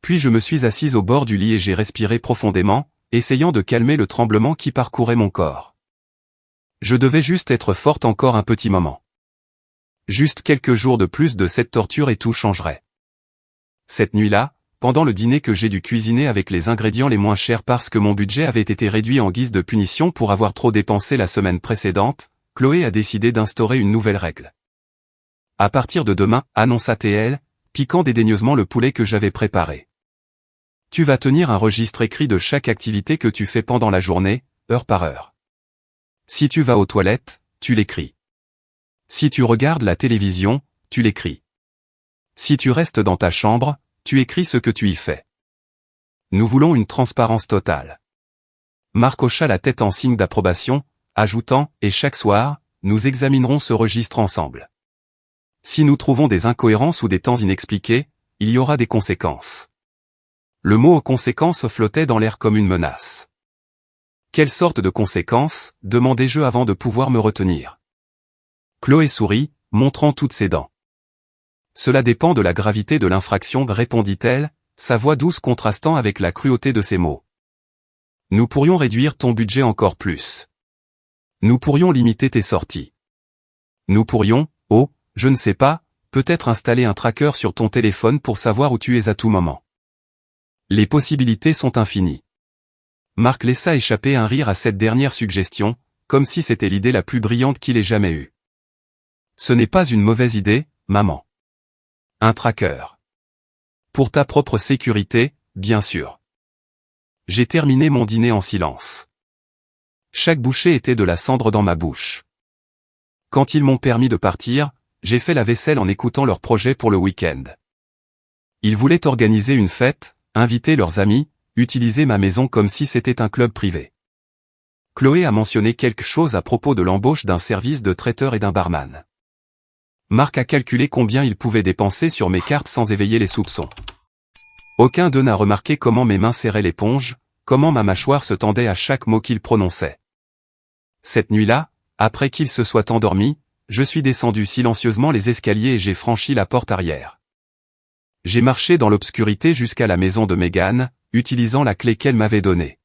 Puis je me suis assise au bord du lit et j'ai respiré profondément, essayant de calmer le tremblement qui parcourait mon corps. Je devais juste être forte encore un petit moment. Juste quelques jours de plus de cette torture et tout changerait. Cette nuit-là, pendant le dîner que j'ai dû cuisiner avec les ingrédients les moins chers parce que mon budget avait été réduit en guise de punition pour avoir trop dépensé la semaine précédente, Chloé a décidé d'instaurer une nouvelle règle. À partir de demain, annonça-t-elle, piquant dédaigneusement le poulet que j'avais préparé. Tu vas tenir un registre écrit de chaque activité que tu fais pendant la journée, heure par heure. Si tu vas aux toilettes, tu l'écris. Si tu regardes la télévision, tu l'écris. Si tu restes dans ta chambre, tu écris ce que tu y fais. Nous voulons une transparence totale. Marc hocha la tête en signe d'approbation, ajoutant, et chaque soir, nous examinerons ce registre ensemble. Si nous trouvons des incohérences ou des temps inexpliqués, il y aura des conséquences. Le mot conséquences flottait dans l'air comme une menace. Quelle sorte de conséquences, demandai-je avant de pouvoir me retenir. Chloé sourit, montrant toutes ses dents. Cela dépend de la gravité de l'infraction, répondit-elle, sa voix douce contrastant avec la cruauté de ses mots. Nous pourrions réduire ton budget encore plus. Nous pourrions limiter tes sorties. Nous pourrions, je ne sais pas, peut-être installer un tracker sur ton téléphone pour savoir où tu es à tout moment. Les possibilités sont infinies. Marc laissa échapper un rire à cette dernière suggestion, comme si c'était l'idée la plus brillante qu'il ait jamais eue. Ce n'est pas une mauvaise idée, maman. Un tracker. Pour ta propre sécurité, bien sûr. J'ai terminé mon dîner en silence. Chaque bouchée était de la cendre dans ma bouche. Quand ils m'ont permis de partir, j'ai fait la vaisselle en écoutant leurs projets pour le week-end. Ils voulaient organiser une fête, inviter leurs amis, utiliser ma maison comme si c'était un club privé. Chloé a mentionné quelque chose à propos de l'embauche d'un service de traiteur et d'un barman. Marc a calculé combien il pouvait dépenser sur mes cartes sans éveiller les soupçons. Aucun d'eux n'a remarqué comment mes mains serraient l'éponge, comment ma mâchoire se tendait à chaque mot qu'il prononçait. Cette nuit-là, après qu'il se soit endormi, je suis descendu silencieusement les escaliers et j'ai franchi la porte arrière. J'ai marché dans l'obscurité jusqu'à la maison de Megan, utilisant la clé qu'elle m'avait donnée.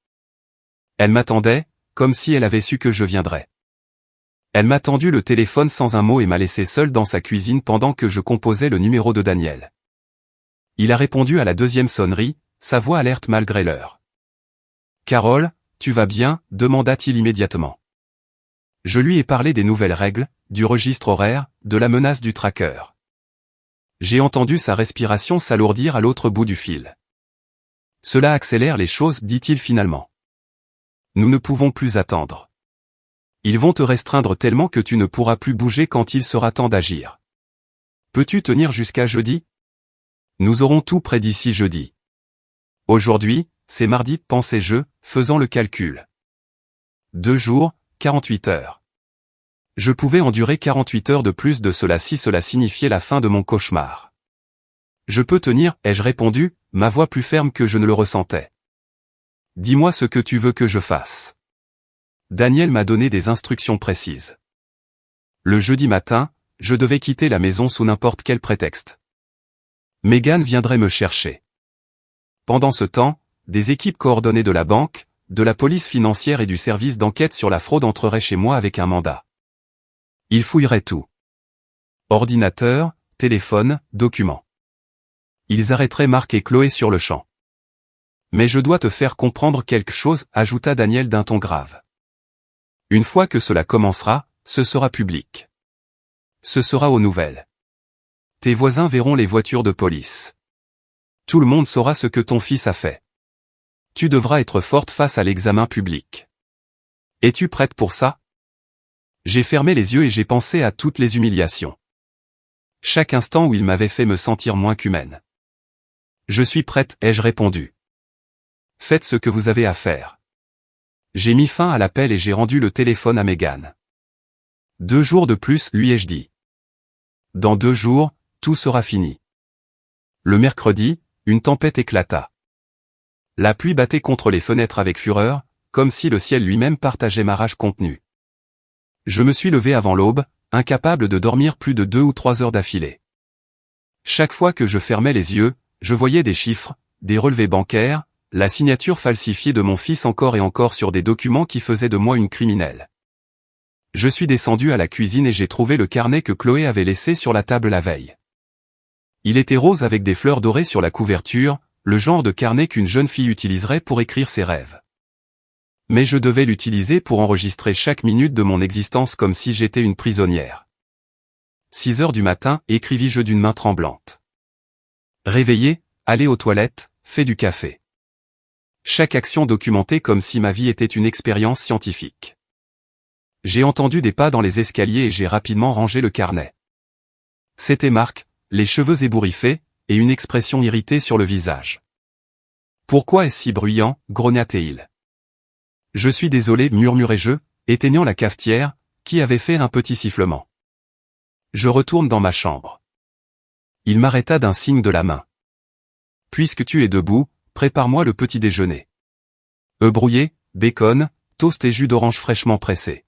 Elle m'attendait, comme si elle avait su que je viendrais. Elle m'a tendu le téléphone sans un mot et m'a laissé seul dans sa cuisine pendant que je composais le numéro de Daniel. Il a répondu à la deuxième sonnerie, sa voix alerte malgré l'heure. « Carole, tu vas bien ?» demanda-t-il immédiatement. Je lui ai parlé des nouvelles règles, du registre horaire, de la menace du tracker. J'ai entendu sa respiration s'alourdir à l'autre bout du fil. « Cela accélère les choses, dit-il finalement. Nous ne pouvons plus attendre. Ils vont te restreindre tellement que tu ne pourras plus bouger quand il sera temps d'agir. Peux-tu tenir jusqu'à jeudi ? Nous aurons tout prêt d'ici jeudi. Aujourd'hui, c'est mardi, pensais-je, faisant le calcul. 2 jours, 48 heures. Je pouvais endurer 48 heures de plus de cela si cela signifiait la fin de mon cauchemar. Je peux tenir, ai-je répondu, ma voix plus ferme que je ne le ressentais. Dis-moi ce que tu veux que je fasse. Daniel m'a donné des instructions précises. Le jeudi matin, je devais quitter la maison sous n'importe quel prétexte. Megan viendrait me chercher. Pendant ce temps, des équipes coordonnées de la banque, de la police financière et du service d'enquête sur la fraude entreraient chez moi avec un mandat. Ils fouilleraient tout. Ordinateur, téléphone, documents. Ils arrêteraient Marc et Chloé sur le champ. Mais je dois te faire comprendre quelque chose, ajouta Daniel d'un ton grave. Une fois que cela commencera, ce sera public. Ce sera aux nouvelles. Tes voisins verront les voitures de police. Tout le monde saura ce que ton fils a fait. Tu devras être forte face à l'examen public. Es-tu prête pour ça ? J'ai fermé les yeux et j'ai pensé à toutes les humiliations. Chaque instant où il m'avait fait me sentir moins qu'humaine. Je suis prête, ai-je répondu. Faites ce que vous avez à faire. J'ai mis fin à l'appel et j'ai rendu le téléphone à Megan. 2 jours de plus, lui ai-je dit. Dans 2 jours, tout sera fini. Le mercredi, une tempête éclata. La pluie battait contre les fenêtres avec fureur, comme si le ciel lui-même partageait ma rage contenue. Je me suis levé avant l'aube, incapable de dormir plus de 2 ou 3 heures d'affilée. Chaque fois que je fermais les yeux, je voyais des chiffres, des relevés bancaires, la signature falsifiée de mon fils encore et encore sur des documents qui faisaient de moi une criminelle. Je suis descendu à la cuisine et j'ai trouvé le carnet que Chloé avait laissé sur la table la veille. Il était rose avec des fleurs dorées sur la couverture, le genre de carnet qu'une jeune fille utiliserait pour écrire ses rêves. Mais je devais l'utiliser pour enregistrer chaque minute de mon existence comme si j'étais une prisonnière. 6 heures du matin, écrivis-je d'une main tremblante. Réveillé, allez aux toilettes, fais du café. Chaque action documentée comme si ma vie était une expérience scientifique. J'ai entendu des pas dans les escaliers et j'ai rapidement rangé le carnet. C'était Marc, les cheveux ébouriffés, et une expression irritée sur le visage. Pourquoi est-ce si bruyant, grogna-t-il. Je suis désolé, murmurai-je, éteignant la cafetière, qui avait fait un petit sifflement. Je retourne dans ma chambre. Il m'arrêta d'un signe de la main. Puisque tu es debout, prépare-moi le petit déjeuner. Œufs brouillés, bacon, toast et jus d'orange fraîchement pressé.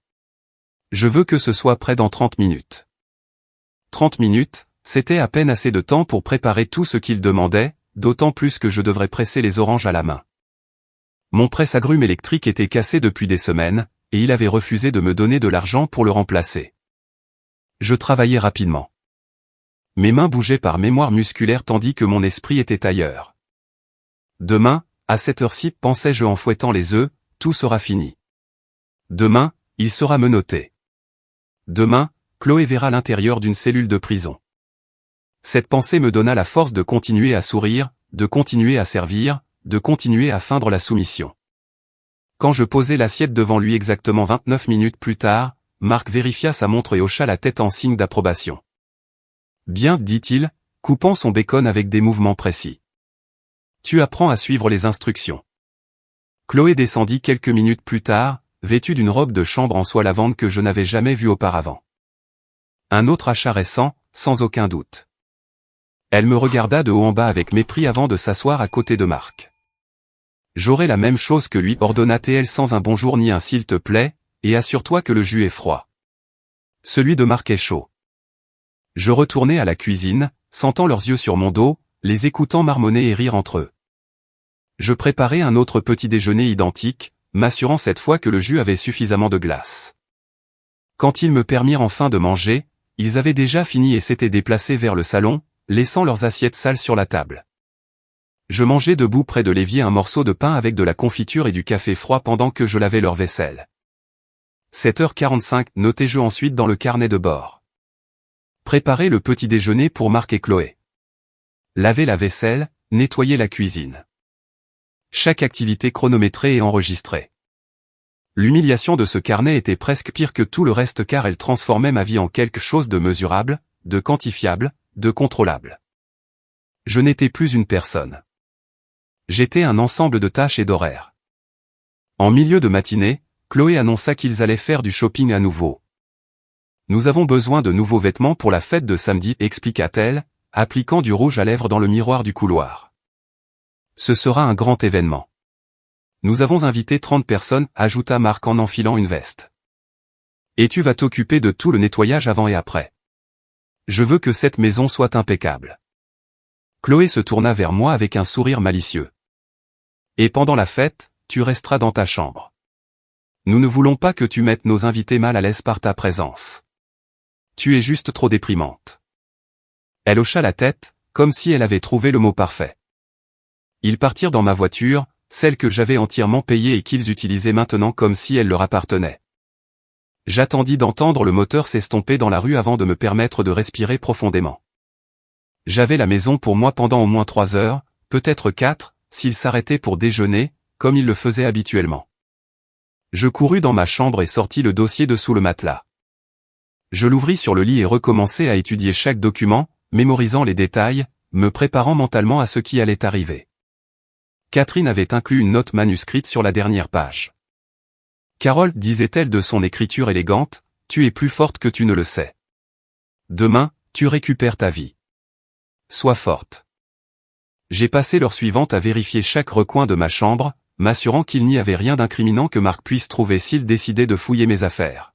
Je veux que ce soit prêt dans 30 minutes. 30 minutes, c'était à peine assez de temps pour préparer tout ce qu'il demandait, d'autant plus que je devrais presser les oranges à la main. Mon presse-agrumes électrique était cassé depuis des semaines, et il avait refusé de me donner de l'argent pour le remplacer. Je travaillais rapidement. Mes mains bougeaient par mémoire musculaire tandis que mon esprit était ailleurs. Demain, à cette heure-ci, pensais-je en fouettant les œufs, tout sera fini. Demain, il sera menotté. Demain, Chloé verra l'intérieur d'une cellule de prison. Cette pensée me donna la force de continuer à sourire, de continuer à servir, de continuer à feindre la soumission. Quand je posai l'assiette devant lui exactement 29 minutes plus tard, Marc vérifia sa montre et hocha la tête en signe d'approbation. Bien, dit-il, coupant son bacon avec des mouvements précis. Tu apprends à suivre les instructions. Chloé descendit quelques minutes plus tard, vêtue d'une robe de chambre en soie lavande que je n'avais jamais vue auparavant. Un autre achat récent, sans aucun doute. Elle me regarda de haut en bas avec mépris avant de s'asseoir à côté de Marc. J'aurai la même chose que lui, ordonna-t-elle sans un bonjour ni un s'il te plaît, et assure-toi que le jus est froid. Celui de Marc est chaud. Je retournai à la cuisine, sentant leurs yeux sur mon dos, les écoutant marmonner et rire entre eux. Je préparai un autre petit déjeuner identique, m'assurant cette fois que le jus avait suffisamment de glace. Quand ils me permirent enfin de manger, ils avaient déjà fini et s'étaient déplacés vers le salon, laissant leurs assiettes sales sur la table. Je mangeais debout près de l'évier un morceau de pain avec de la confiture et du café froid pendant que je lavais leur vaisselle. 7h45, notai-je ensuite dans le carnet de bord. Préparer le petit déjeuner pour Marc et Chloé. Laver la vaisselle, nettoyer la cuisine. Chaque activité chronométrée et enregistrée. L'humiliation de ce carnet était presque pire que tout le reste car elle transformait ma vie en quelque chose de mesurable, de quantifiable, de contrôlable. Je n'étais plus une personne. J'étais un ensemble de tâches et d'horaires. En milieu de matinée, Chloé annonça qu'ils allaient faire du shopping à nouveau. Nous avons besoin de nouveaux vêtements pour la fête de samedi, expliqua-t-elle, appliquant du rouge à lèvres dans le miroir du couloir. Ce sera un grand événement. Nous avons invité 30 personnes, ajouta Marc en enfilant une veste. Et tu vas t'occuper de tout le nettoyage avant et après. Je veux que cette maison soit impeccable. Chloé se tourna vers moi avec un sourire malicieux. Et pendant la fête, tu resteras dans ta chambre. Nous ne voulons pas que tu mettes nos invités mal à l'aise par ta présence. Tu es juste trop déprimante. Elle hocha la tête, comme si elle avait trouvé le mot parfait. Ils partirent dans ma voiture, celle que j'avais entièrement payée et qu'ils utilisaient maintenant comme si elle leur appartenait. J'attendis d'entendre le moteur s'estomper dans la rue avant de me permettre de respirer profondément. J'avais la maison pour moi pendant au moins 3 heures, peut-être 4, s'ils s'arrêtaient pour déjeuner, comme ils le faisaient habituellement. Je courus dans ma chambre et sortis le dossier de sous le matelas. Je l'ouvris sur le lit et recommençai à étudier chaque document, mémorisant les détails, me préparant mentalement à ce qui allait arriver. Catherine avait inclus une note manuscrite sur la dernière page. Carole, disait-elle de son écriture élégante, tu es plus forte que tu ne le sais. Demain, tu récupères ta vie. Sois forte. J'ai passé l'heure suivante à vérifier chaque recoin de ma chambre, m'assurant qu'il n'y avait rien d'incriminant que Marc puisse trouver s'il décidait de fouiller mes affaires.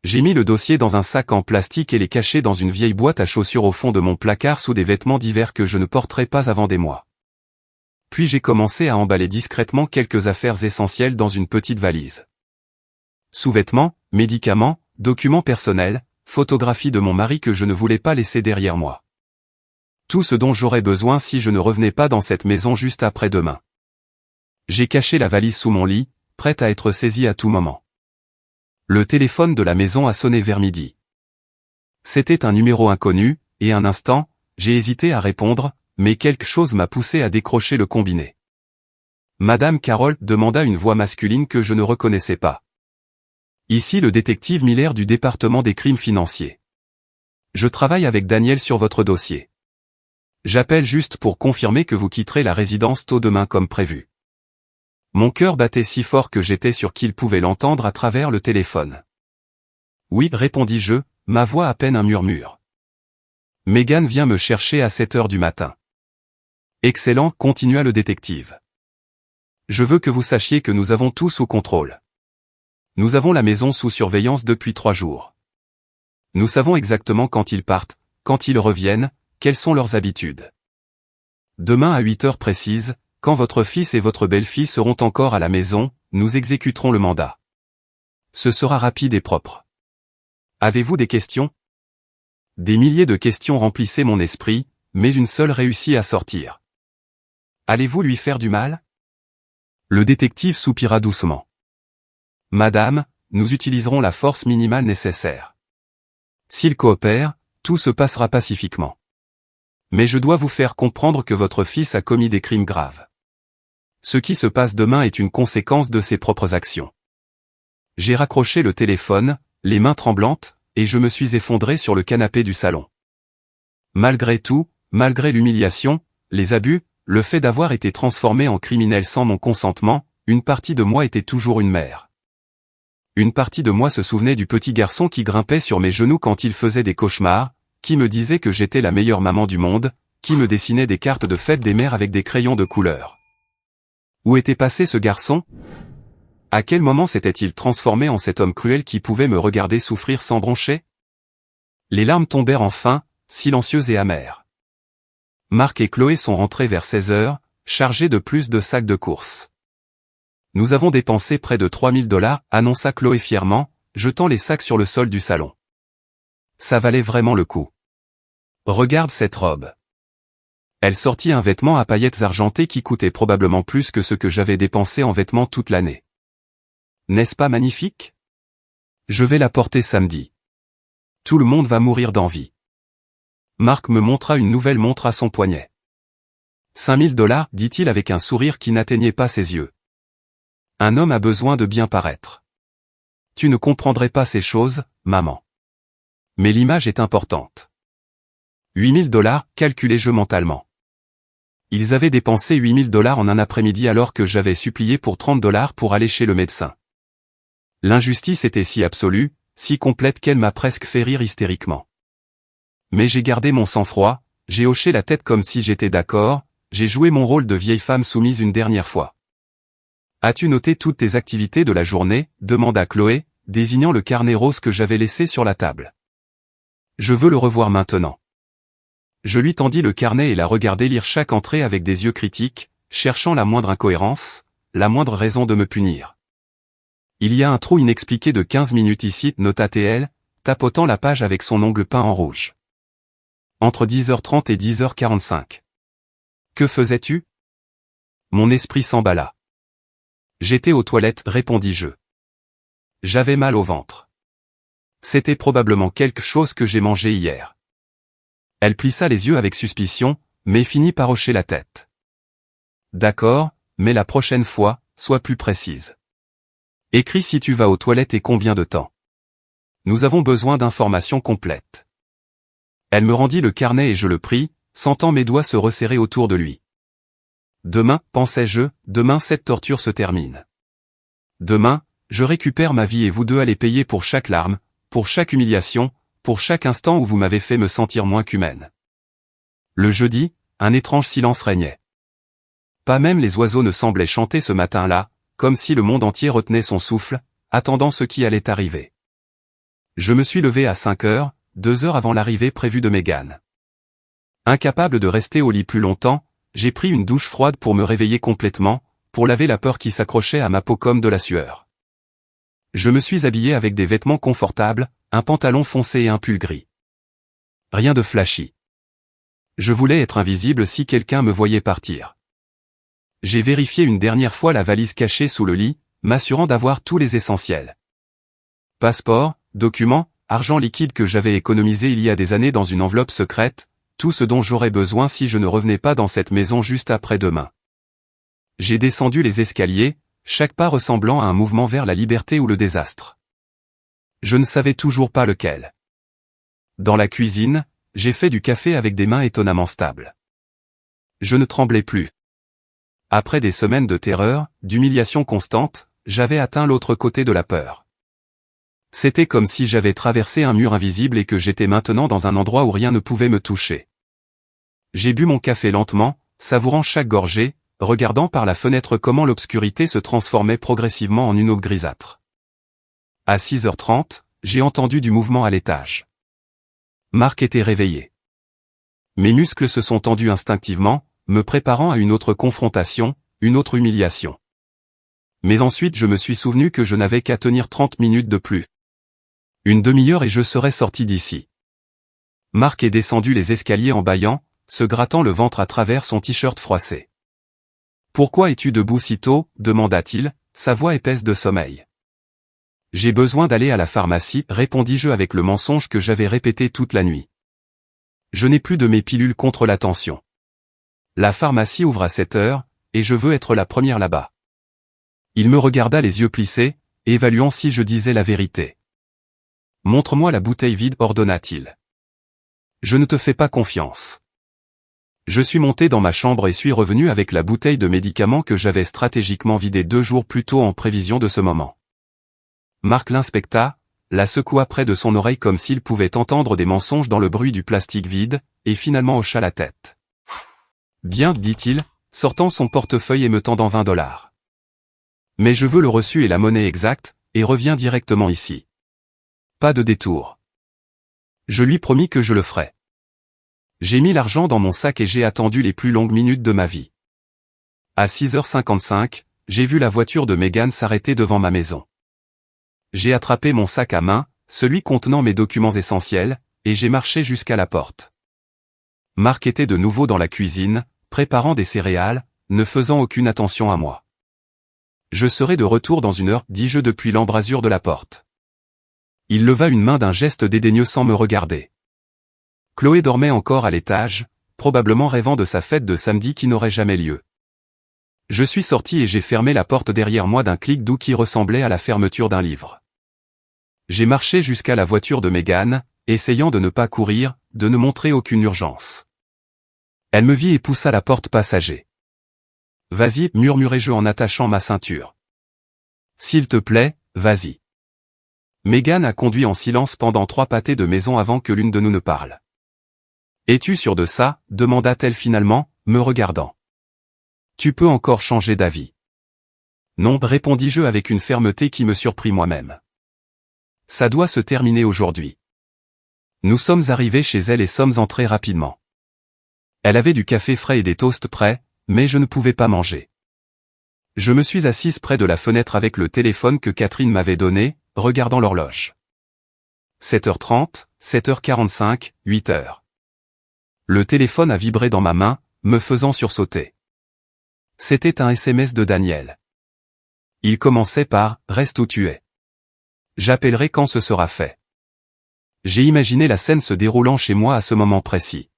J'ai mis le dossier dans un sac en plastique et les caché dans une vieille boîte à chaussures au fond de mon placard sous des vêtements d'hiver que je ne porterai pas avant des mois. Puis j'ai commencé à emballer discrètement quelques affaires essentielles dans une petite valise. Sous-vêtements, médicaments, documents personnels, photographies de mon mari que je ne voulais pas laisser derrière moi. Tout ce dont j'aurais besoin si je ne revenais pas dans cette maison juste après-demain. J'ai caché la valise sous mon lit, prête à être saisie à tout moment. Le téléphone de la maison a sonné vers midi. C'était un numéro inconnu, et un instant, j'ai hésité à répondre, mais quelque chose m'a poussé à décrocher le combiné. Madame Carole, demanda une voix masculine que je ne reconnaissais pas. Ici le détective Miller du département des crimes financiers. Je travaille avec Daniel sur votre dossier. J'appelle juste pour confirmer que vous quitterez la résidence tôt demain comme prévu. Mon cœur battait si fort que j'étais sûr qu'il pouvait l'entendre à travers le téléphone. Oui, répondis-je, ma voix à peine un murmure. Megan vient me chercher à 7 heures du matin. Excellent, continua le détective. Je veux que vous sachiez que nous avons tout sous contrôle. Nous avons la maison sous surveillance depuis 3 jours. Nous savons exactement quand ils partent, quand ils reviennent, quelles sont leurs habitudes. Demain à 8 heures précises, quand votre fils et votre belle-fille seront encore à la maison, nous exécuterons le mandat. Ce sera rapide et propre. Avez-vous des questions? Des milliers de questions remplissaient mon esprit, mais une seule réussit à sortir. Allez-vous lui faire du mal? Le détective soupira doucement. Madame, nous utiliserons la force minimale nécessaire. S'il coopère, tout se passera pacifiquement. Mais je dois vous faire comprendre que votre fils a commis des crimes graves. Ce qui se passe demain est une conséquence de ses propres actions. J'ai raccroché le téléphone, les mains tremblantes, et je me suis effondré sur le canapé du salon. Malgré tout, malgré l'humiliation, les abus, le fait d'avoir été transformé en criminel sans mon consentement, une partie de moi était toujours une mère. Une partie de moi se souvenait du petit garçon qui grimpait sur mes genoux quand il faisait des cauchemars, qui me disait que j'étais la meilleure maman du monde, qui me dessinait des cartes de fête des mères avec des crayons de couleur. Où était passé ce garçon? À quel moment s'était-il transformé en cet homme cruel qui pouvait me regarder souffrir sans broncher? Les larmes tombèrent enfin, silencieuses et amères. Marc et Chloé sont rentrés vers 16 heures, chargés de plus de sacs de course. Nous avons dépensé près de 3000 $, annonça Chloé fièrement, jetant les sacs sur le sol du salon. Ça valait vraiment le coup. Regarde cette robe. Elle sortit un vêtement à paillettes argentées qui coûtait probablement plus que ce que j'avais dépensé en vêtements toute l'année. N'est-ce pas magnifique? Je vais la porter samedi. Tout le monde va mourir d'envie. Marc me montra une nouvelle montre à son poignet. 5000 $, dit-il avec un sourire qui n'atteignait pas ses yeux. Un homme a besoin de bien paraître. Tu ne comprendrais pas ces choses, maman. Mais l'image est importante. 8000 $, calculai-je mentalement. Ils avaient dépensé 8000 $ en un après-midi alors que j'avais supplié pour 30 $ pour aller chez le médecin. L'injustice était si absolue, si complète qu'elle m'a presque fait rire hystériquement. Mais j'ai gardé mon sang-froid, j'ai hoché la tête comme si j'étais d'accord, j'ai joué mon rôle de vieille femme soumise une dernière fois. As-tu noté toutes tes activités de la journée? Demanda Chloé, désignant le carnet rose que j'avais laissé sur la table. Je veux le revoir maintenant. Je lui tendis le carnet et la regardai lire chaque entrée avec des yeux critiques, cherchant la moindre incohérence, la moindre raison de me punir. Il y a un trou inexpliqué de 15 minutes ici, nota-t-elle, tapotant la page avec son ongle peint en rouge. Entre 10h30 et 10h45. Que faisais-tu? Mon esprit s'emballa. J'étais aux toilettes, répondis-je. J'avais mal au ventre. C'était probablement quelque chose que j'ai mangé hier. Elle plissa les yeux avec suspicion, mais finit par hocher la tête. D'accord, mais la prochaine fois, sois plus précise. Écris si tu vas aux toilettes et combien de temps. Nous avons besoin d'informations complètes. Elle me rendit le carnet et je le pris, sentant mes doigts se resserrer autour de lui. Demain, pensais-je, demain cette torture se termine. Demain, je récupère ma vie et vous deux allez payer pour chaque larme, pour chaque humiliation, pour chaque instant où vous m'avez fait me sentir moins qu'humaine. Le jeudi, un étrange silence régnait. Pas même les oiseaux ne semblaient chanter ce matin-là, comme si le monde entier retenait son souffle, attendant ce qui allait arriver. Je me suis levé à 5 heures, 2 heures avant l'arrivée prévue de Megan. Incapable de rester au lit plus longtemps, j'ai pris une douche froide pour me réveiller complètement, pour laver la peur qui s'accrochait à ma peau comme de la sueur. Je me suis habillé avec des vêtements confortables, un pantalon foncé et un pull gris. Rien de flashy. Je voulais être invisible si quelqu'un me voyait partir. J'ai vérifié une dernière fois la valise cachée sous le lit, m'assurant d'avoir tous les essentiels. Passeport, documents, argent liquide que j'avais économisé il y a des années dans une enveloppe secrète, tout ce dont j'aurais besoin si je ne revenais pas dans cette maison juste après-demain. J'ai descendu les escaliers, chaque pas ressemblant à un mouvement vers la liberté ou le désastre. Je ne savais toujours pas lequel. Dans la cuisine, j'ai fait du café avec des mains étonnamment stables. Je ne tremblais plus. Après des semaines de terreur, d'humiliation constante, j'avais atteint l'autre côté de la peur. C'était comme si j'avais traversé un mur invisible et que j'étais maintenant dans un endroit où rien ne pouvait me toucher. J'ai bu mon café lentement, savourant chaque gorgée, regardant par la fenêtre comment l'obscurité se transformait progressivement en une aube grisâtre. À 6h30, j'ai entendu du mouvement à l'étage. Marc était réveillé. Mes muscles se sont tendus instinctivement, me préparant à une autre confrontation, une autre humiliation. Mais ensuite je me suis souvenu que je n'avais qu'à tenir 30 minutes de plus. Une demi-heure et je serais sorti d'ici. Marc est descendu les escaliers en bâillant, se grattant le ventre à travers son t-shirt froissé. « Pourquoi es-tu debout si tôt ?» demanda-t-il, sa voix épaisse de sommeil. « J'ai besoin d'aller à la pharmacie » répondis-je avec le mensonge que j'avais répété toute la nuit. « Je n'ai plus de mes pilules contre la tension. La pharmacie ouvre à 7 heures, et je veux être la première là-bas. » Il me regarda les yeux plissés, évaluant si je disais la vérité. « Montre-moi la bouteille vide » ordonna-t-il. « Je ne te fais pas confiance. » Je suis monté dans ma chambre et suis revenu avec la bouteille de médicaments que j'avais stratégiquement vidée 2 jours plus tôt en prévision de ce moment. Marc l'inspecta, la secoua près de son oreille comme s'il pouvait entendre des mensonges dans le bruit du plastique vide, et finalement hocha la tête. Bien, dit-il, sortant son portefeuille et me tendant 20 $. Mais je veux le reçu et la monnaie exacte, et reviens directement ici. Pas de détour. Je lui promis que je le ferais. J'ai mis l'argent dans mon sac et j'ai attendu les plus longues minutes de ma vie. À 6h55, j'ai vu la voiture de Megan s'arrêter devant ma maison. J'ai attrapé mon sac à main, celui contenant mes documents essentiels, et j'ai marché jusqu'à la porte. Marc était de nouveau dans la cuisine, préparant des céréales, ne faisant aucune attention à moi. Je serai de retour dans 1 heure, dis-je depuis l'embrasure de la porte. Il leva une main d'un geste dédaigneux sans me regarder. Chloé dormait encore à l'étage, probablement rêvant de sa fête de samedi qui n'aurait jamais lieu. Je suis sorti et j'ai fermé la porte derrière moi d'un clic doux qui ressemblait à la fermeture d'un livre. J'ai marché jusqu'à la voiture de Megan, essayant de ne pas courir, de ne montrer aucune urgence. Elle me vit et poussa la porte passager. « Vas-y, murmurai-je en attachant ma ceinture. « S'il te plaît, vas-y. » Megan a conduit en silence pendant 3 pâtés de maison avant que l'une de nous ne parle. « Es-tu sûr de ça ?» demanda-t-elle finalement, me regardant. « Tu peux encore changer d'avis. »« Non, répondis-je avec une fermeté qui me surprit moi-même. « Ça doit se terminer aujourd'hui. » Nous sommes arrivés chez elle et sommes entrés rapidement. Elle avait du café frais et des toasts prêts, mais je ne pouvais pas manger. Je me suis assise près de la fenêtre avec le téléphone que Catherine m'avait donné, regardant l'horloge. 7h30, 7h45, 8h. Le téléphone a vibré dans ma main, me faisant sursauter. C'était un SMS de Daniel. Il commençait par « Reste où tu es. J'appellerai quand ce sera fait. » J'ai imaginé la scène se déroulant chez moi à ce moment précis.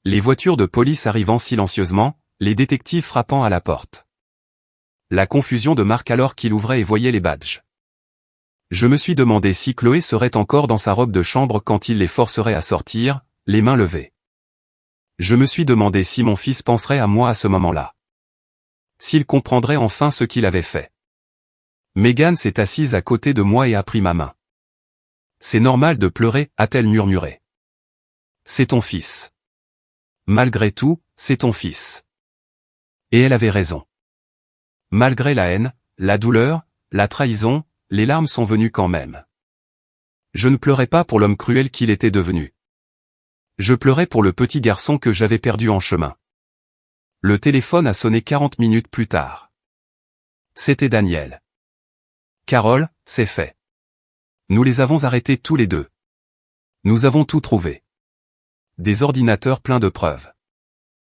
Les voitures de police arrivant silencieusement, les détectives frappant à la porte. La confusion de Marc alors qu'il ouvrait et voyait les badges. Je me suis demandé si Chloé serait encore dans sa robe de chambre quand il les forcerait à sortir, les mains levées. Je me suis demandé si mon fils penserait à moi à ce moment-là. S'il comprendrait enfin ce qu'il avait fait. Megan s'est assise à côté de moi et a pris ma main. « C'est normal de pleurer, a-t-elle murmuré. C'est ton fils. Malgré tout, c'est ton fils. Et elle avait raison. Malgré la haine, la douleur, la trahison, les larmes sont venues quand même. Je ne pleurais pas pour l'homme cruel qu'il était devenu. Je pleurais pour le petit garçon que j'avais perdu en chemin. Le téléphone a sonné 40 minutes plus tard. C'était Daniel. Carole, c'est fait. Nous les avons arrêtés tous les deux. Nous avons tout trouvé. Des ordinateurs pleins de preuves.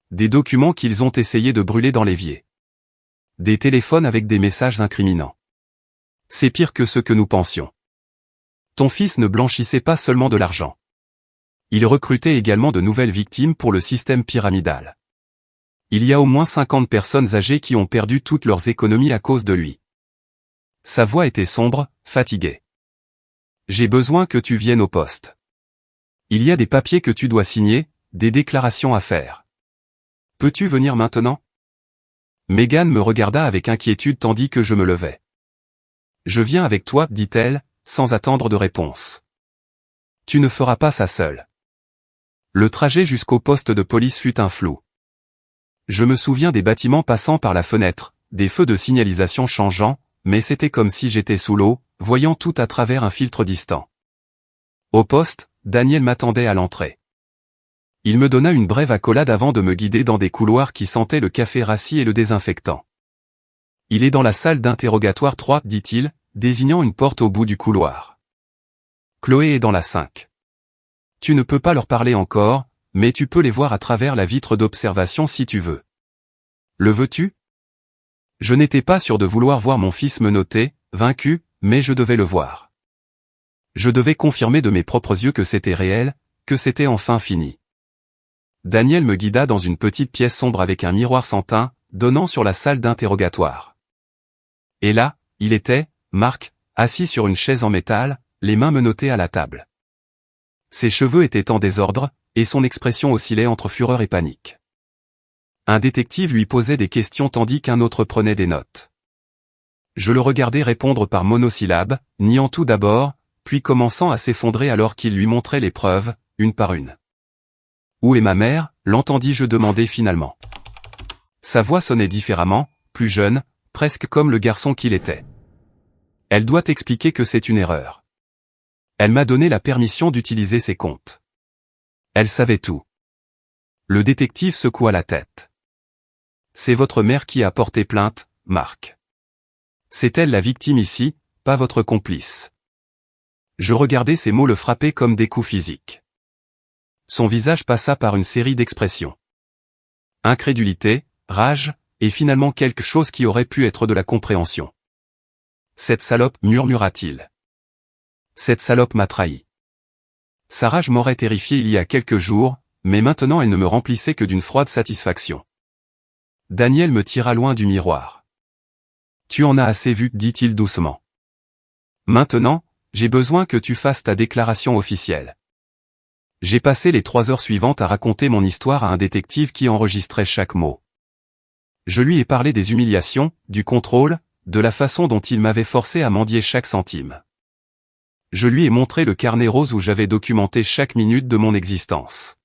Des documents qu'ils ont essayé de brûler dans l'évier. Des téléphones avec des messages incriminants. C'est pire que ce que nous pensions. Ton fils ne blanchissait pas seulement de l'argent. Il recrutait également de nouvelles victimes pour le système pyramidal. Il y a au moins 50 personnes âgées qui ont perdu toutes leurs économies à cause de lui. Sa voix était sombre, fatiguée. J'ai besoin que tu viennes au poste. Il y a des papiers que tu dois signer, des déclarations à faire. Peux-tu venir maintenant? Megan me regarda avec inquiétude tandis que je me levais. Je viens avec toi, dit-elle, sans attendre de réponse. Tu ne feras pas ça seule. Le trajet jusqu'au poste de police fut un flou. Je me souviens des bâtiments passant par la fenêtre, des feux de signalisation changeant, mais c'était comme si j'étais sous l'eau, voyant tout à travers un filtre distant. Au poste, Daniel m'attendait à l'entrée. Il me donna une brève accolade avant de me guider dans des couloirs qui sentaient le café rassis et le désinfectant. Il est dans la salle d'interrogatoire 3, dit-il, désignant une porte au bout du couloir. Chloé est dans la 5. Tu ne peux pas leur parler encore, mais tu peux les voir à travers la vitre d'observation si tu veux. Le veux-tu? Je n'étais pas sûr de vouloir voir mon fils menotté, vaincu, mais je devais le voir. Je devais confirmer de mes propres yeux que c'était réel, que c'était enfin fini. Daniel me guida dans une petite pièce sombre avec un miroir sans teint, donnant sur la salle d'interrogatoire. Et là, il était, Marc, assis sur une chaise en métal, les mains menottées à la table. Ses cheveux étaient en désordre, et son expression oscillait entre fureur et panique. Un détective lui posait des questions tandis qu'un autre prenait des notes. Je le regardais répondre par monosyllabes, niant tout d'abord, puis commençant à s'effondrer alors qu'il lui montrait les preuves, une par une. Où est ma mère, l'entendis-je demander finalement. Sa voix sonnait différemment, plus jeune, presque comme le garçon qu'il était. Elle doit expliquer que c'est une erreur. Elle m'a donné la permission d'utiliser ses comptes. Elle savait tout. Le détective secoua la tête. C'est votre mère qui a porté plainte, Marc. C'est elle la victime ici, pas votre complice. Je regardais ces mots le frapper comme des coups physiques. Son visage passa par une série d'expressions. Incrédulité, rage, et finalement quelque chose qui aurait pu être de la compréhension. Cette salope, murmura-t-il. Cette salope m'a trahi. Sa rage m'aurait terrifié il y a quelques jours, mais maintenant elle ne me remplissait que d'une froide satisfaction. Daniel me tira loin du miroir. Tu en as assez vu, dit-il doucement. Maintenant, j'ai besoin que tu fasses ta déclaration officielle. J'ai passé les 3 heures suivantes à raconter mon histoire à un détective qui enregistrait chaque mot. Je lui ai parlé des humiliations, du contrôle, de la façon dont il m'avait forcé à mendier chaque centime. Je lui ai montré le carnet rose où j'avais documenté chaque minute de mon existence.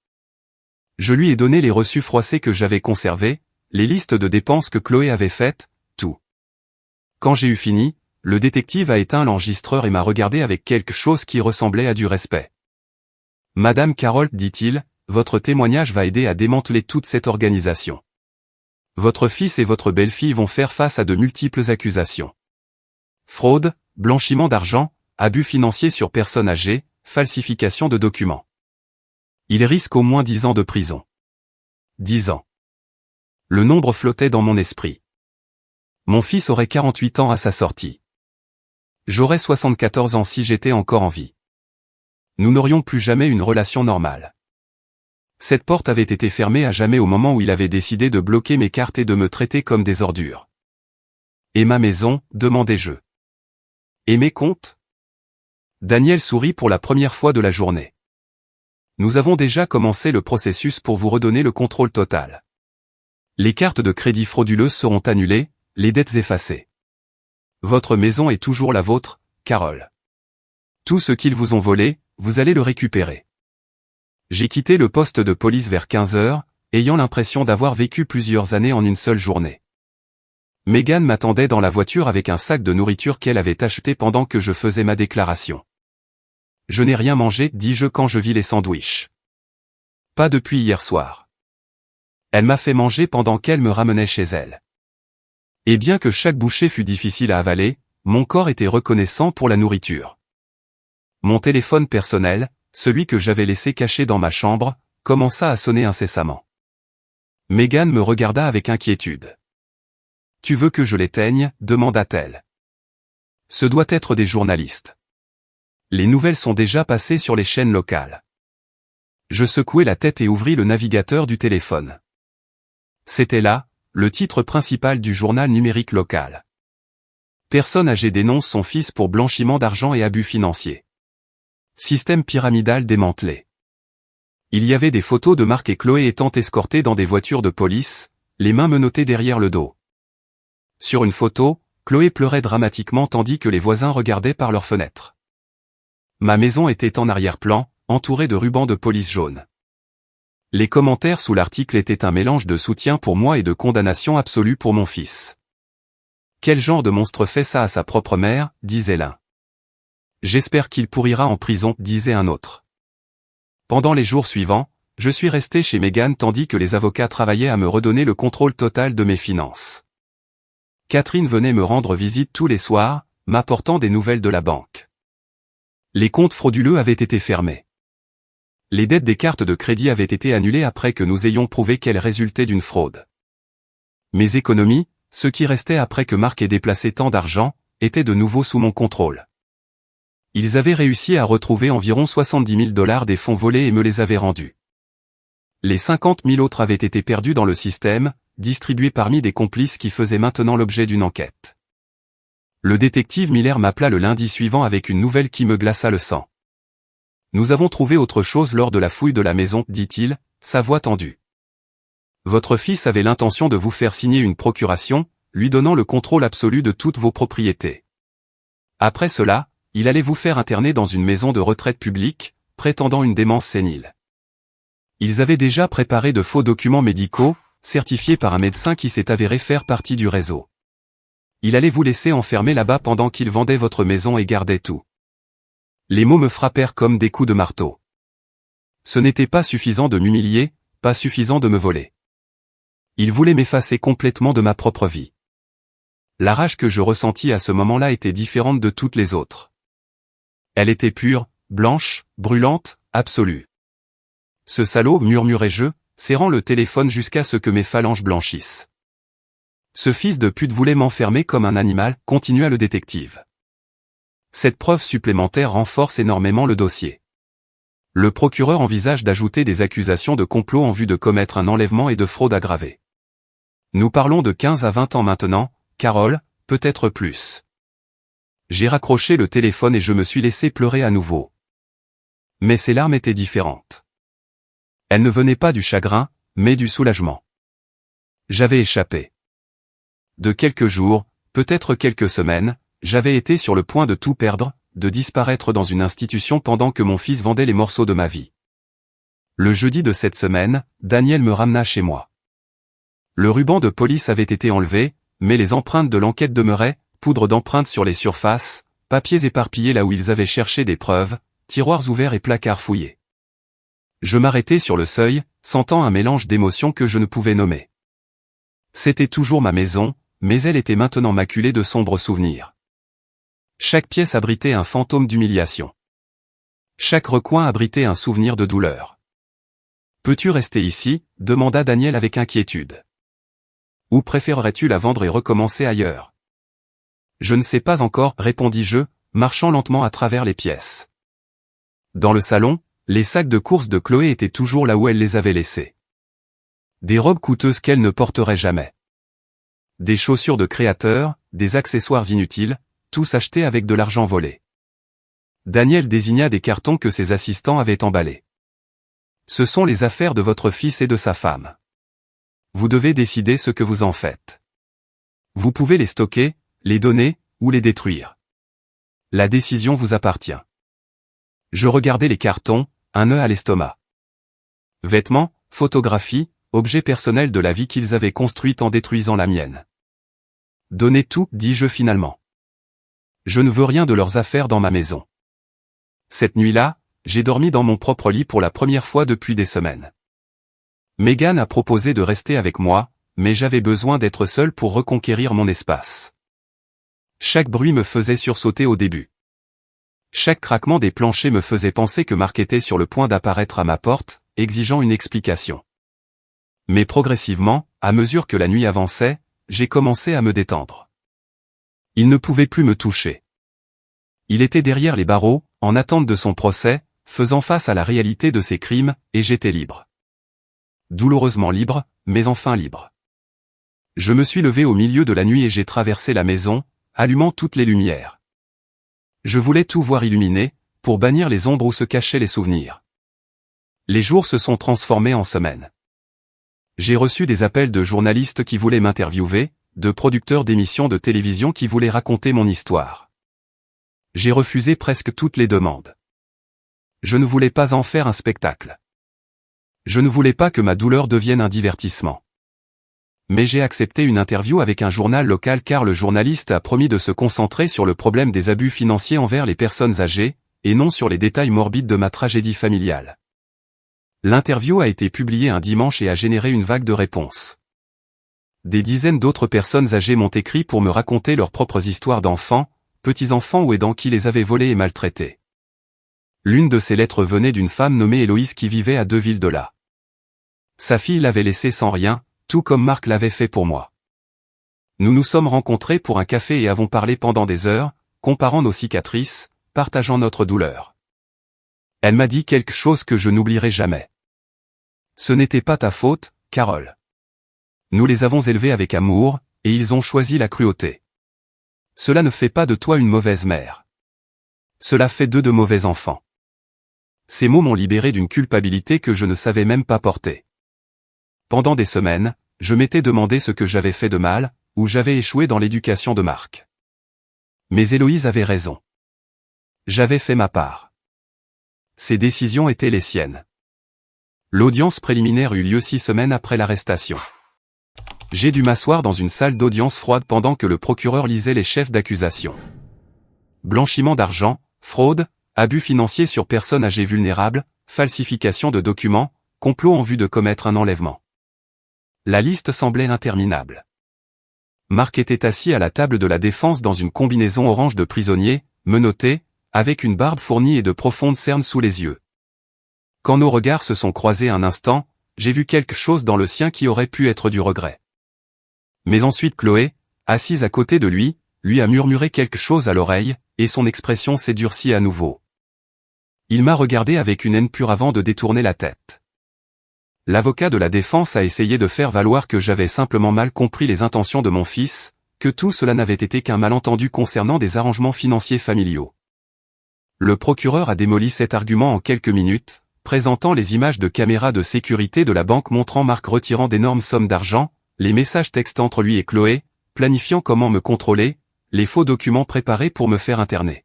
Je lui ai donné les reçus froissés que j'avais conservés, les listes de dépenses que Chloé avait faites, tout. Quand j'ai eu fini, le détective a éteint l'enregistreur et m'a regardé avec quelque chose qui ressemblait à du respect. Madame Carroll, dit-il, votre témoignage va aider à démanteler toute cette organisation. Votre fils et votre belle-fille vont faire face à de multiples accusations. Fraude, blanchiment d'argent, abus financiers sur personnes âgées, falsification de documents. Il risque au moins 10 ans de prison. 10 ans. Le nombre flottait dans mon esprit. Mon fils aurait 48 ans à sa sortie. J'aurais 74 ans si j'étais encore en vie. Nous n'aurions plus jamais une relation normale. Cette porte avait été fermée à jamais au moment où il avait décidé de bloquer mes cartes et de me traiter comme des ordures. Et ma maison, demandai-je. Et mes comptes ? Daniel sourit pour la première fois de la journée. Nous avons déjà commencé le processus pour vous redonner le contrôle total. Les cartes de crédit frauduleuses seront annulées, les dettes effacées. Votre maison est toujours la vôtre, Carole. Tout ce qu'ils vous ont volé, vous allez le récupérer. J'ai quitté le poste de police vers 15 heures, ayant l'impression d'avoir vécu plusieurs années en une seule journée. Megan m'attendait dans la voiture avec un sac de nourriture qu'elle avait acheté pendant que je faisais ma déclaration. Je n'ai rien mangé, dis-je quand je vis les sandwichs. Pas depuis hier soir. Elle m'a fait manger pendant qu'elle me ramenait chez elle. Et bien que chaque bouchée fût difficile à avaler, mon corps était reconnaissant pour la nourriture. Mon téléphone personnel, celui que j'avais laissé caché dans ma chambre, commença à sonner incessamment. Megan me regarda avec inquiétude. « Tu veux que je l'éteigne ?» demanda-t-elle. « Ce doit être des journalistes. Les nouvelles sont déjà passées sur les chaînes locales. » Je secouai la tête et ouvris le navigateur du téléphone. C'était là, le titre principal du journal numérique local. Personne âgée dénonce son fils pour blanchiment d'argent et abus financiers. Système pyramidal démantelé. Il y avait des photos de Marc et Chloé étant escortés dans des voitures de police, les mains menottées derrière le dos. Sur une photo, Chloé pleurait dramatiquement tandis que les voisins regardaient par leurs fenêtres. Ma maison était en arrière-plan, entourée de rubans de police jaune. Les commentaires sous l'article étaient un mélange de soutien pour moi et de condamnation absolue pour mon fils. Quel genre de monstre fait ça à sa propre mère, disait l'un. J'espère qu'il pourrira en prison, disait un autre. Pendant les jours suivants, je suis resté chez Megan tandis que les avocats travaillaient à me redonner le contrôle total de mes finances. Catherine venait me rendre visite tous les soirs, m'apportant des nouvelles de la banque. Les comptes frauduleux avaient été fermés. Les dettes des cartes de crédit avaient été annulées après que nous ayons prouvé qu'elles résultaient d'une fraude. Mes économies, ce qui restait après que Marc ait déplacé tant d'argent, étaient de nouveau sous mon contrôle. Ils avaient réussi à retrouver environ 70 000 $ des fonds volés et me les avaient rendus. Les 50 000 autres avaient été perdus dans le système, distribués parmi des complices qui faisaient maintenant l'objet d'une enquête. Le détective Miller m'appela le lundi suivant avec une nouvelle qui me glaça le sang. Nous avons trouvé autre chose lors de la fouille de la maison, dit-il, sa voix tendue. Votre fils avait l'intention de vous faire signer une procuration, lui donnant le contrôle absolu de toutes vos propriétés. Après cela, il allait vous faire interner dans une maison de retraite publique, prétendant une démence sénile. Ils avaient déjà préparé de faux documents médicaux, certifiés par un médecin qui s'est avéré faire partie du réseau. Il allait vous laisser enfermer là-bas pendant qu'il vendait votre maison et gardait tout. Les mots me frappèrent comme des coups de marteau. Ce n'était pas suffisant de m'humilier, pas suffisant de me voler. Il voulait m'effacer complètement de ma propre vie. La rage que je ressentis à ce moment-là était différente de toutes les autres. Elle était pure, blanche, brûlante, absolue. Ce salaud, murmurai-je, serrant le téléphone jusqu'à ce que mes phalanges blanchissent. Ce fils de pute voulait m'enfermer comme un animal, continua le détective. Cette preuve supplémentaire renforce énormément le dossier. Le procureur envisage d'ajouter des accusations de complot en vue de commettre un enlèvement et de fraude aggravée. Nous parlons de 15 à 20 ans maintenant, Carole, peut-être plus. J'ai raccroché le téléphone et je me suis laissé pleurer à nouveau. Mais ces larmes étaient différentes. Elles ne venaient pas du chagrin, mais du soulagement. J'avais échappé. De quelques jours, peut-être quelques semaines, j'avais été sur le point de tout perdre, de disparaître dans une institution pendant que mon fils vendait les morceaux de ma vie. Le jeudi de cette semaine, Daniel me ramena chez moi. Le ruban de police avait été enlevé, mais les empreintes de l'enquête demeuraient, poudre d'empreintes sur les surfaces, papiers éparpillés là où ils avaient cherché des preuves, tiroirs ouverts et placards fouillés. Je m'arrêtai sur le seuil, sentant un mélange d'émotions que je ne pouvais nommer. C'était toujours ma maison, mais elle était maintenant maculée de sombres souvenirs. Chaque pièce abritait un fantôme d'humiliation. Chaque recoin abritait un souvenir de douleur. « Peux-tu rester ici ?» demanda Daniel avec inquiétude. « Ou préférerais-tu la vendre et recommencer ailleurs ?» Je ne sais pas encore, répondis-je, marchant lentement à travers les pièces. Dans le salon, les sacs de courses de Chloé étaient toujours là où elle les avait laissés. Des robes coûteuses qu'elle ne porterait jamais. Des chaussures de créateur, des accessoires inutiles, tous achetés avec de l'argent volé. Daniel désigna des cartons que ses assistants avaient emballés. Ce sont les affaires de votre fils et de sa femme. Vous devez décider ce que vous en faites. Vous pouvez les stocker, les donner, ou les détruire. La décision vous appartient. Je regardais les cartons, un nœud à l'estomac. Vêtements, photographies, objets personnels de la vie qu'ils avaient construite en détruisant la mienne. Donnez tout, dis-je finalement. Je ne veux rien de leurs affaires dans ma maison. Cette nuit-là, j'ai dormi dans mon propre lit pour la première fois depuis des semaines. Megan a proposé de rester avec moi, mais j'avais besoin d'être seul pour reconquérir mon espace. Chaque bruit me faisait sursauter au début. Chaque craquement des planchers me faisait penser que Marc était sur le point d'apparaître à ma porte, exigeant une explication. Mais progressivement, à mesure que la nuit avançait, j'ai commencé à me détendre. Il ne pouvait plus me toucher. Il était derrière les barreaux, en attente de son procès, faisant face à la réalité de ses crimes, et j'étais libre. Douloureusement libre, mais enfin libre. Je me suis levé au milieu de la nuit et j'ai traversé la maison, allumant toutes les lumières. Je voulais tout voir illuminé, pour bannir les ombres où se cachaient les souvenirs. Les jours se sont transformés en semaines. J'ai reçu des appels de journalistes qui voulaient m'interviewer, de producteurs d'émissions de télévision qui voulaient raconter mon histoire. J'ai refusé presque toutes les demandes. Je ne voulais pas en faire un spectacle. Je ne voulais pas que ma douleur devienne un divertissement. Mais j'ai accepté une interview avec un journal local car le journaliste a promis de se concentrer sur le problème des abus financiers envers les personnes âgées, et non sur les détails morbides de ma tragédie familiale. L'interview a été publiée un dimanche et a généré une vague de réponses. Des dizaines d'autres personnes âgées m'ont écrit pour me raconter leurs propres histoires d'enfants, petits-enfants ou aidants qui les avaient volés et maltraités. L'une de ces lettres venait d'une femme nommée Héloïse qui vivait à 2 villes de là. Sa fille l'avait laissée sans rien, tout comme Marc l'avait fait pour moi. Nous nous sommes rencontrés pour un café et avons parlé pendant des heures, comparant nos cicatrices, partageant notre douleur. Elle m'a dit quelque chose que je n'oublierai jamais. Ce n'était pas ta faute, Carole. Nous les avons élevés avec amour, et ils ont choisi la cruauté. Cela ne fait pas de toi une mauvaise mère. Cela fait d'eux de mauvais enfants. Ces mots m'ont libéré d'une culpabilité que je ne savais même pas porter. Pendant des semaines, je m'étais demandé ce que j'avais fait de mal, où j'avais échoué dans l'éducation de Marc. Mais Héloïse avait raison. J'avais fait ma part. Ses décisions étaient les siennes. L'audience préliminaire eut lieu 6 semaines après l'arrestation. J'ai dû m'asseoir dans une salle d'audience froide pendant que le procureur lisait les chefs d'accusation. Blanchiment d'argent, fraude, abus financiers sur personnes âgées vulnérables, falsification de documents, complot en vue de commettre un enlèvement. La liste semblait interminable. Marc était assis à la table de la défense dans une combinaison orange de prisonnier, menotté, avec une barbe fournie et de profondes cernes sous les yeux. Quand nos regards se sont croisés un instant, j'ai vu quelque chose dans le sien qui aurait pu être du regret. Mais ensuite Chloé, assise à côté de lui a murmuré quelque chose à l'oreille, et son expression s'est durcie à nouveau. Il m'a regardé avec une haine pure avant de détourner la tête. L'avocat de la défense a essayé de faire valoir que j'avais simplement mal compris les intentions de mon fils, que tout cela n'avait été qu'un malentendu concernant des arrangements financiers familiaux. Le procureur a démoli cet argument en quelques minutes, présentant les images de caméras de sécurité de la banque montrant Marc retirant d'énormes sommes d'argent, les messages textes entre lui et Chloé, planifiant comment me contrôler, les faux documents préparés pour me faire interner.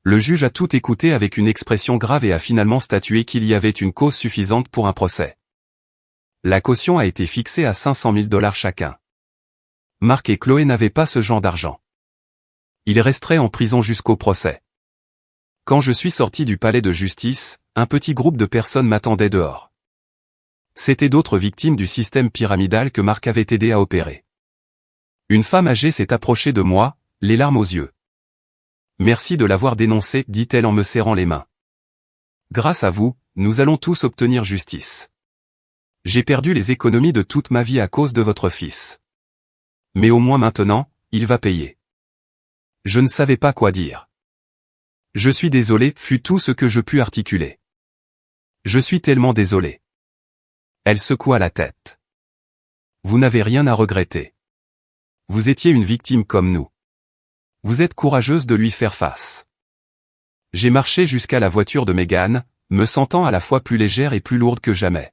Le juge a tout écouté avec une expression grave et a finalement statué qu'il y avait une cause suffisante pour un procès. La caution a été fixée à 500 000 $ chacun. Marc et Chloé n'avaient pas ce genre d'argent. Ils resteraient en prison jusqu'au procès. Quand je suis sorti du palais de justice, un petit groupe de personnes m'attendait dehors. C'étaient d'autres victimes du système pyramidal que Marc avait aidé à opérer. Une femme âgée s'est approchée de moi, les larmes aux yeux. « Merci de l'avoir dénoncé, dit-elle en me serrant les mains. Grâce à vous, nous allons tous obtenir justice. J'ai perdu les économies de toute ma vie à cause de votre fils. Mais au moins maintenant, il va payer. » Je ne savais pas quoi dire. « Je suis désolé » fut tout ce que je pus articuler. « Je suis tellement désolé. » Elle secoua la tête. « Vous n'avez rien à regretter. Vous étiez une victime comme nous. Vous êtes courageuse de lui faire face. » J'ai marché jusqu'à la voiture de Mégane, me sentant à la fois plus légère et plus lourde que jamais.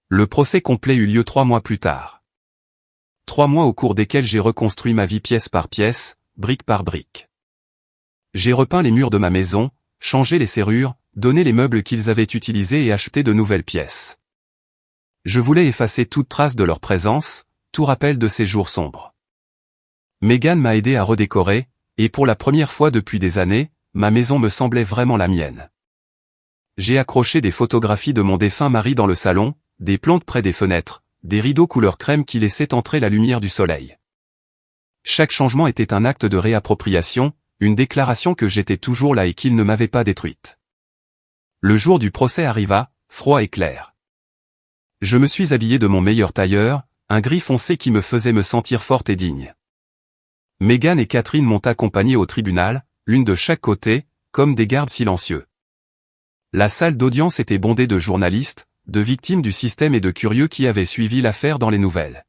Le procès complet eut lieu 3 mois plus tard. 3 mois au cours desquels j'ai reconstruit ma vie pièce par pièce, brique par brique. J'ai repeint les murs de ma maison, changé les serrures, donné les meubles qu'ils avaient utilisés et acheté de nouvelles pièces. Je voulais effacer toute trace de leur présence, tout rappel de ces jours sombres. Mégane m'a aidé à redécorer, et pour la première fois depuis des années, ma maison me semblait vraiment la mienne. J'ai accroché des photographies de mon défunt mari dans le salon, des plantes près des fenêtres, des rideaux couleur crème qui laissaient entrer la lumière du soleil. Chaque changement était un acte de réappropriation, une déclaration que j'étais toujours là et qu'il ne m'avait pas détruite. Le jour du procès arriva, froid et clair. Je me suis habillé de mon meilleur tailleur, un gris foncé qui me faisait me sentir forte et digne. Mégane et Catherine m'ont accompagné au tribunal, l'une de chaque côté, comme des gardes silencieux. La salle d'audience était bondée de journalistes, de victimes du système et de curieux qui avaient suivi l'affaire dans les nouvelles.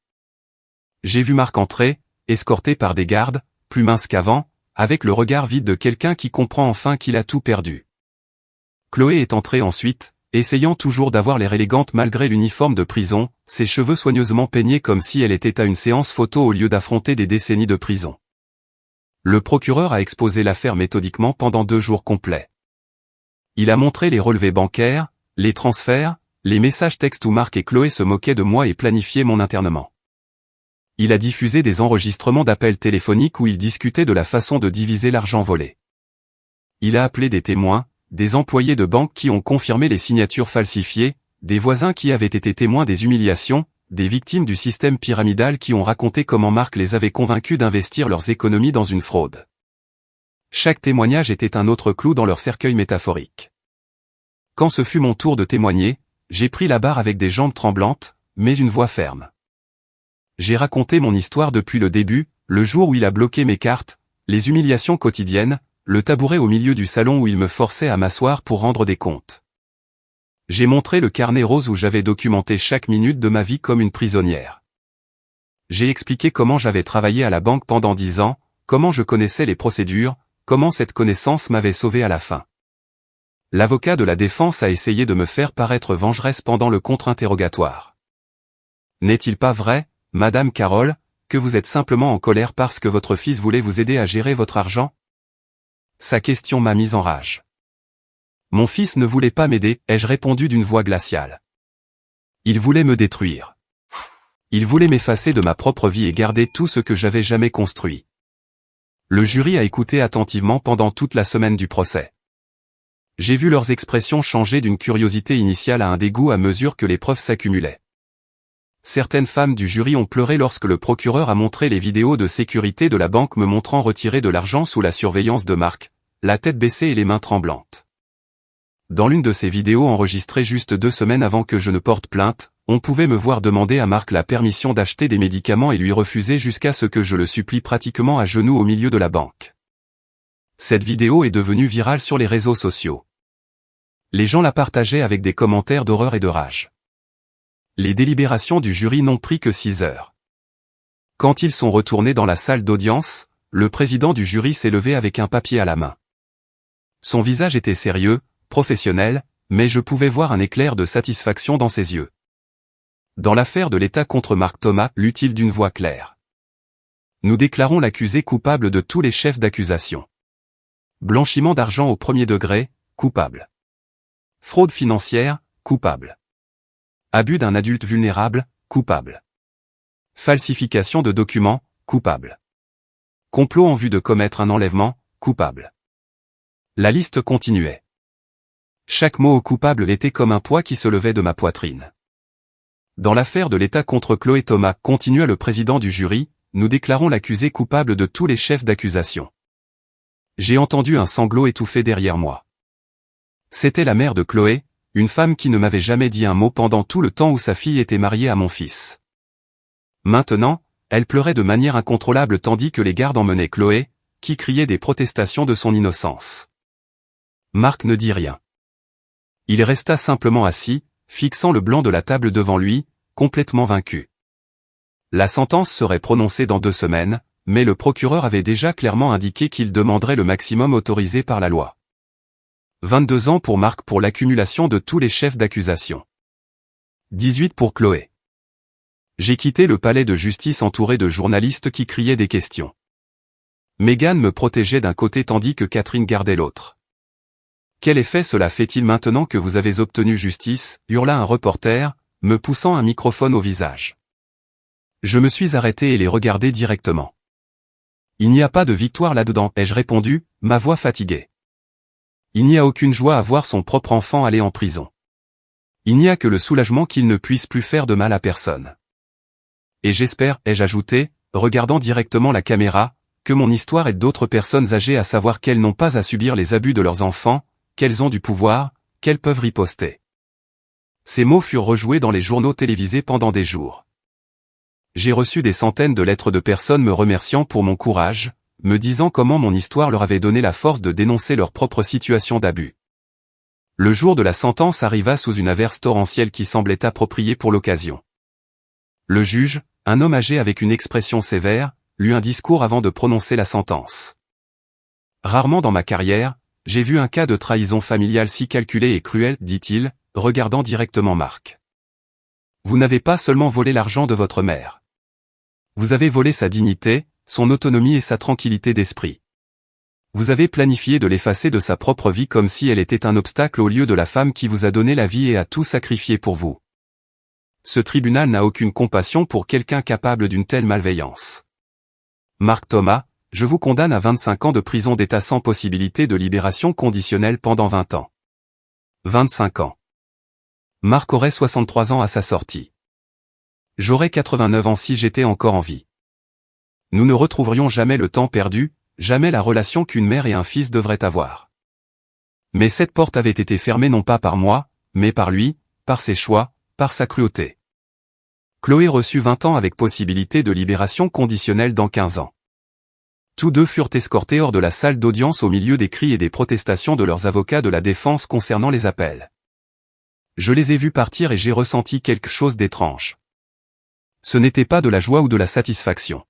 J'ai vu Marc entrer, escorté par des gardes, plus mince qu'avant, avec le regard vide de quelqu'un qui comprend enfin qu'il a tout perdu. Chloé est entrée ensuite, essayant toujours d'avoir l'air élégante malgré l'uniforme de prison, ses cheveux soigneusement peignés comme si elle était à une séance photo au lieu d'affronter des décennies de prison. Le procureur a exposé l'affaire méthodiquement pendant 2 jours complets. Il a montré les relevés bancaires, les transferts, les messages textes où Marc et Chloé se moquaient de moi et planifiaient mon internement. Il a diffusé des enregistrements d'appels téléphoniques où ils discutaient de la façon de diviser l'argent volé. Il a appelé des témoins, des employés de banque qui ont confirmé les signatures falsifiées, des voisins qui avaient été témoins des humiliations, des victimes du système pyramidal qui ont raconté comment Marc les avait convaincus d'investir leurs économies dans une fraude. Chaque témoignage était un autre clou dans leur cercueil métaphorique. Quand ce fut mon tour de témoigner, j'ai pris la barre avec des jambes tremblantes, mais une voix ferme. J'ai raconté mon histoire depuis le début, le jour où il a bloqué mes cartes, les humiliations quotidiennes, le tabouret au milieu du salon où il me forçait à m'asseoir pour rendre des comptes. J'ai montré le carnet rose où j'avais documenté chaque minute de ma vie comme une prisonnière. J'ai expliqué comment j'avais travaillé à la banque pendant 10 ans, comment je connaissais les procédures, comment cette connaissance m'avait sauvé à la fin. L'avocat de la défense a essayé de me faire paraître vengeresse pendant le contre-interrogatoire. N'est-il pas vrai, Madame Carole, que vous êtes simplement en colère parce que votre fils voulait vous aider à gérer votre argent? Sa question m'a mis en rage. Mon fils ne voulait pas m'aider, ai-je répondu d'une voix glaciale. Il voulait me détruire. Il voulait m'effacer de ma propre vie et garder tout ce que j'avais jamais construit. Le jury a écouté attentivement pendant toute la semaine du procès. J'ai vu leurs expressions changer d'une curiosité initiale à un dégoût à mesure que les preuves s'accumulaient. Certaines femmes du jury ont pleuré lorsque le procureur a montré les vidéos de sécurité de la banque me montrant retirer de l'argent sous la surveillance de Mark, la tête baissée et les mains tremblantes. Dans l'une de ces vidéos enregistrées juste 2 semaines avant que je ne porte plainte, on pouvait me voir demander à Mark la permission d'acheter des médicaments et lui refuser jusqu'à ce que je le supplie pratiquement à genoux au milieu de la banque. Cette vidéo est devenue virale sur les réseaux sociaux. Les gens la partageaient avec des commentaires d'horreur et de rage. Les délibérations du jury n'ont pris que 6 heures. Quand ils sont retournés dans la salle d'audience, le président du jury s'est levé avec un papier à la main. Son visage était sérieux, professionnel, mais je pouvais voir un éclair de satisfaction dans ses yeux. Dans l'affaire de l'État contre Mark Thomas, lut-il d'une voix claire. Nous déclarons l'accusé coupable de tous les chefs d'accusation. Blanchiment d'argent au premier degré, coupable. Fraude financière, coupable. Abus d'un adulte vulnérable, coupable. Falsification de documents, coupable. Complot en vue de commettre un enlèvement, coupable. La liste continuait. Chaque mot au coupable était comme un poids qui se levait de ma poitrine. Dans l'affaire de l'État contre Chloé Thomas, continua le président du jury, nous déclarons l'accusé coupable de tous les chefs d'accusation. J'ai entendu un sanglot étouffé derrière moi. C'était la mère de Chloé, une femme qui ne m'avait jamais dit un mot pendant tout le temps où sa fille était mariée à mon fils. Maintenant, elle pleurait de manière incontrôlable tandis que les gardes emmenaient Chloé, qui criait des protestations de son innocence. Mark ne dit rien. Il resta simplement assis, fixant le blanc de la table devant lui, complètement vaincu. La sentence serait prononcée dans 2 semaines, mais le procureur avait déjà clairement indiqué qu'il demanderait le maximum autorisé par la loi. 22 ans pour Mark pour l'accumulation de tous les chefs d'accusation. 18 pour Chloé. J'ai quitté le palais de justice entouré de journalistes qui criaient des questions. Meghan me protégeait d'un côté tandis que Catherine gardait l'autre. Quel effet cela fait-il maintenant que vous avez obtenu justice, hurla un reporter, me poussant un microphone au visage. Je me suis arrêté et les regardé directement. Il n'y a pas de victoire là-dedans, ai-je répondu, ma voix fatiguée. Il n'y a aucune joie à voir son propre enfant aller en prison. Il n'y a que le soulagement qu'il ne puisse plus faire de mal à personne. Et j'espère, ai-je ajouté, regardant directement la caméra, que mon histoire aide d'autres personnes âgées à savoir qu'elles n'ont pas à subir les abus de leurs enfants, qu'elles ont du pouvoir, qu'elles peuvent riposter. Ces mots furent rejoués dans les journaux télévisés pendant des jours. J'ai reçu des centaines de lettres de personnes me remerciant pour mon courage, me disant comment mon histoire leur avait donné la force de dénoncer leur propre situation d'abus. Le jour de la sentence arriva sous une averse torrentielle qui semblait appropriée pour l'occasion. Le juge, un homme âgé avec une expression sévère, lut un discours avant de prononcer la sentence. Rarement dans ma carrière, j'ai vu un cas de trahison familiale si calculé et cruel, dit-il, regardant directement Mark. Vous n'avez pas seulement volé l'argent de votre mère. Vous avez volé sa dignité, son autonomie et sa tranquillité d'esprit. Vous avez planifié de l'effacer de sa propre vie comme si elle était un obstacle au lieu de la femme qui vous a donné la vie et a tout sacrifié pour vous. Ce tribunal n'a aucune compassion pour quelqu'un capable d'une telle malveillance. Mark Thomas, je vous condamne à 25 ans de prison d'État sans possibilité de libération conditionnelle pendant 20 ans. 25 ans. Mark aurait 63 ans à sa sortie. J'aurais 89 ans si j'étais encore en vie. Nous ne retrouverions jamais le temps perdu, jamais la relation qu'une mère et un fils devraient avoir. Mais cette porte avait été fermée non pas par moi, mais par lui, par ses choix, par sa cruauté. Chloé reçut 20 ans avec possibilité de libération conditionnelle dans 15 ans. Tous deux furent escortés hors de la salle d'audience au milieu des cris et des protestations de leurs avocats de la défense concernant les appels. Je les ai vus partir et j'ai ressenti quelque chose d'étrange. Ce n'était pas de la joie ou de la satisfaction.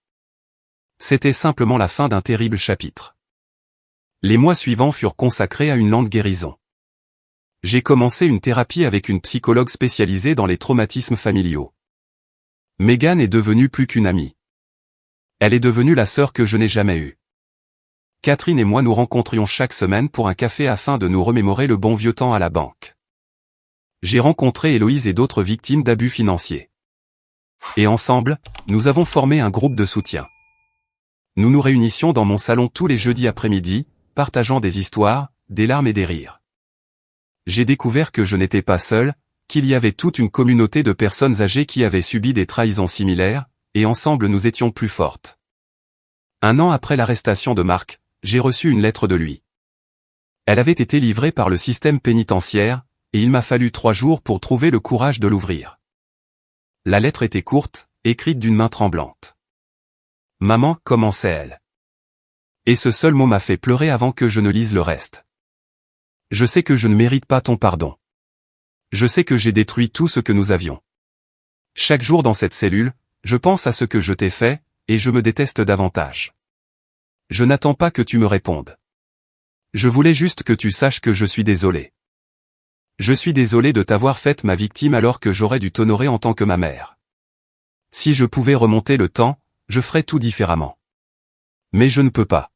C'était simplement la fin d'un terrible chapitre. Les mois suivants furent consacrés à une lente guérison. J'ai commencé une thérapie avec une psychologue spécialisée dans les traumatismes familiaux. Meghan est devenue plus qu'une amie. Elle est devenue la sœur que je n'ai jamais eue. Catherine et moi nous rencontrions chaque semaine pour un café afin de nous remémorer le bon vieux temps à la banque. J'ai rencontré Héloïse et d'autres victimes d'abus financiers. Et ensemble, nous avons formé un groupe de soutien. Nous nous réunissions dans mon salon tous les jeudis après-midi, partageant des histoires, des larmes et des rires. J'ai découvert que je n'étais pas seul, qu'il y avait toute une communauté de personnes âgées qui avaient subi des trahisons similaires, et ensemble nous étions plus fortes. 1 an après l'arrestation de Marc, j'ai reçu une lettre de lui. Elle avait été livrée par le système pénitentiaire, et il m'a fallu 3 jours pour trouver le courage de l'ouvrir. La lettre était courte, écrite d'une main tremblante. « Maman » commençait-elle. Et ce seul mot m'a fait pleurer avant que je ne lise le reste. Je sais que je ne mérite pas ton pardon. Je sais que j'ai détruit tout ce que nous avions. Chaque jour dans cette cellule, je pense à ce que je t'ai fait, et je me déteste davantage. Je n'attends pas que tu me répondes. Je voulais juste que tu saches que je suis désolé. Je suis désolé de t'avoir faite ma victime alors que j'aurais dû t'honorer en tant que ma mère. Si je pouvais remonter le temps, je ferais tout différemment. Mais je ne peux pas.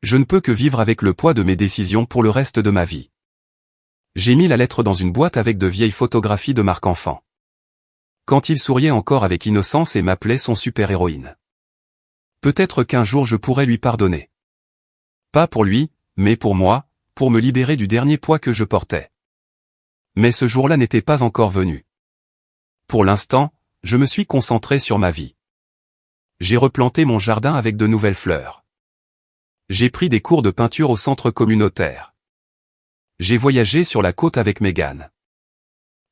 Je ne peux que vivre avec le poids de mes décisions pour le reste de ma vie. J'ai mis la lettre dans une boîte avec de vieilles photographies de Marc enfant. Quand il souriait encore avec innocence et m'appelait son super-héroïne. Peut-être qu'un jour je pourrais lui pardonner. Pas pour lui, mais pour moi, pour me libérer du dernier poids que je portais. Mais ce jour-là n'était pas encore venu. Pour l'instant, je me suis concentré sur ma vie. J'ai replanté mon jardin avec de nouvelles fleurs. J'ai pris des cours de peinture au centre communautaire. J'ai voyagé sur la côte avec Megan.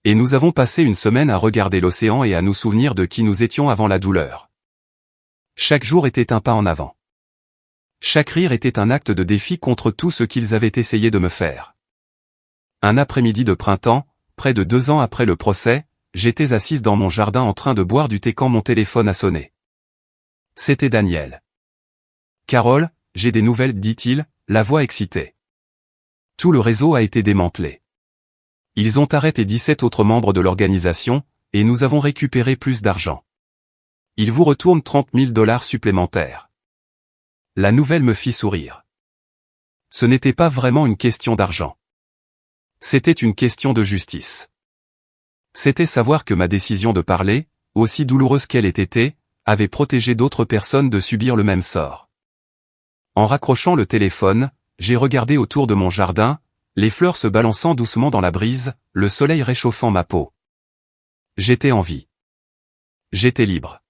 Et nous avons passé une semaine à regarder l'océan et à nous souvenir de qui nous étions avant la douleur. Chaque jour était un pas en avant. Chaque rire était un acte de défi contre tout ce qu'ils avaient essayé de me faire. Un après-midi de printemps, près de 2 ans après le procès, j'étais assise dans mon jardin en train de boire du thé quand mon téléphone a sonné. C'était Daniel. « Carole, j'ai des nouvelles, dit-il, la voix excitée. Tout le réseau a été démantelé. Ils ont arrêté 17 autres membres de l'organisation, et nous avons récupéré plus d'argent. Ils vous retournent $30 000 supplémentaires. » La nouvelle me fit sourire. Ce n'était pas vraiment une question d'argent. C'était une question de justice. C'était savoir que ma décision de parler, aussi douloureuse qu'elle ait été, avait protégé d'autres personnes de subir le même sort. En raccrochant le téléphone, j'ai regardé autour de mon jardin, les fleurs se balançant doucement dans la brise, le soleil réchauffant ma peau. J'étais en vie. J'étais libre.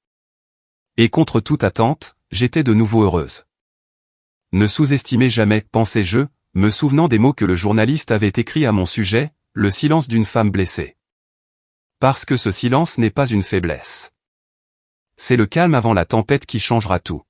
Et contre toute attente, j'étais de nouveau heureuse. Ne sous-estimez jamais, pensais-je, me souvenant des mots que le journaliste avait écrits à mon sujet, le silence d'une femme blessée. Parce que ce silence n'est pas une faiblesse. C'est le calme avant la tempête qui changera tout.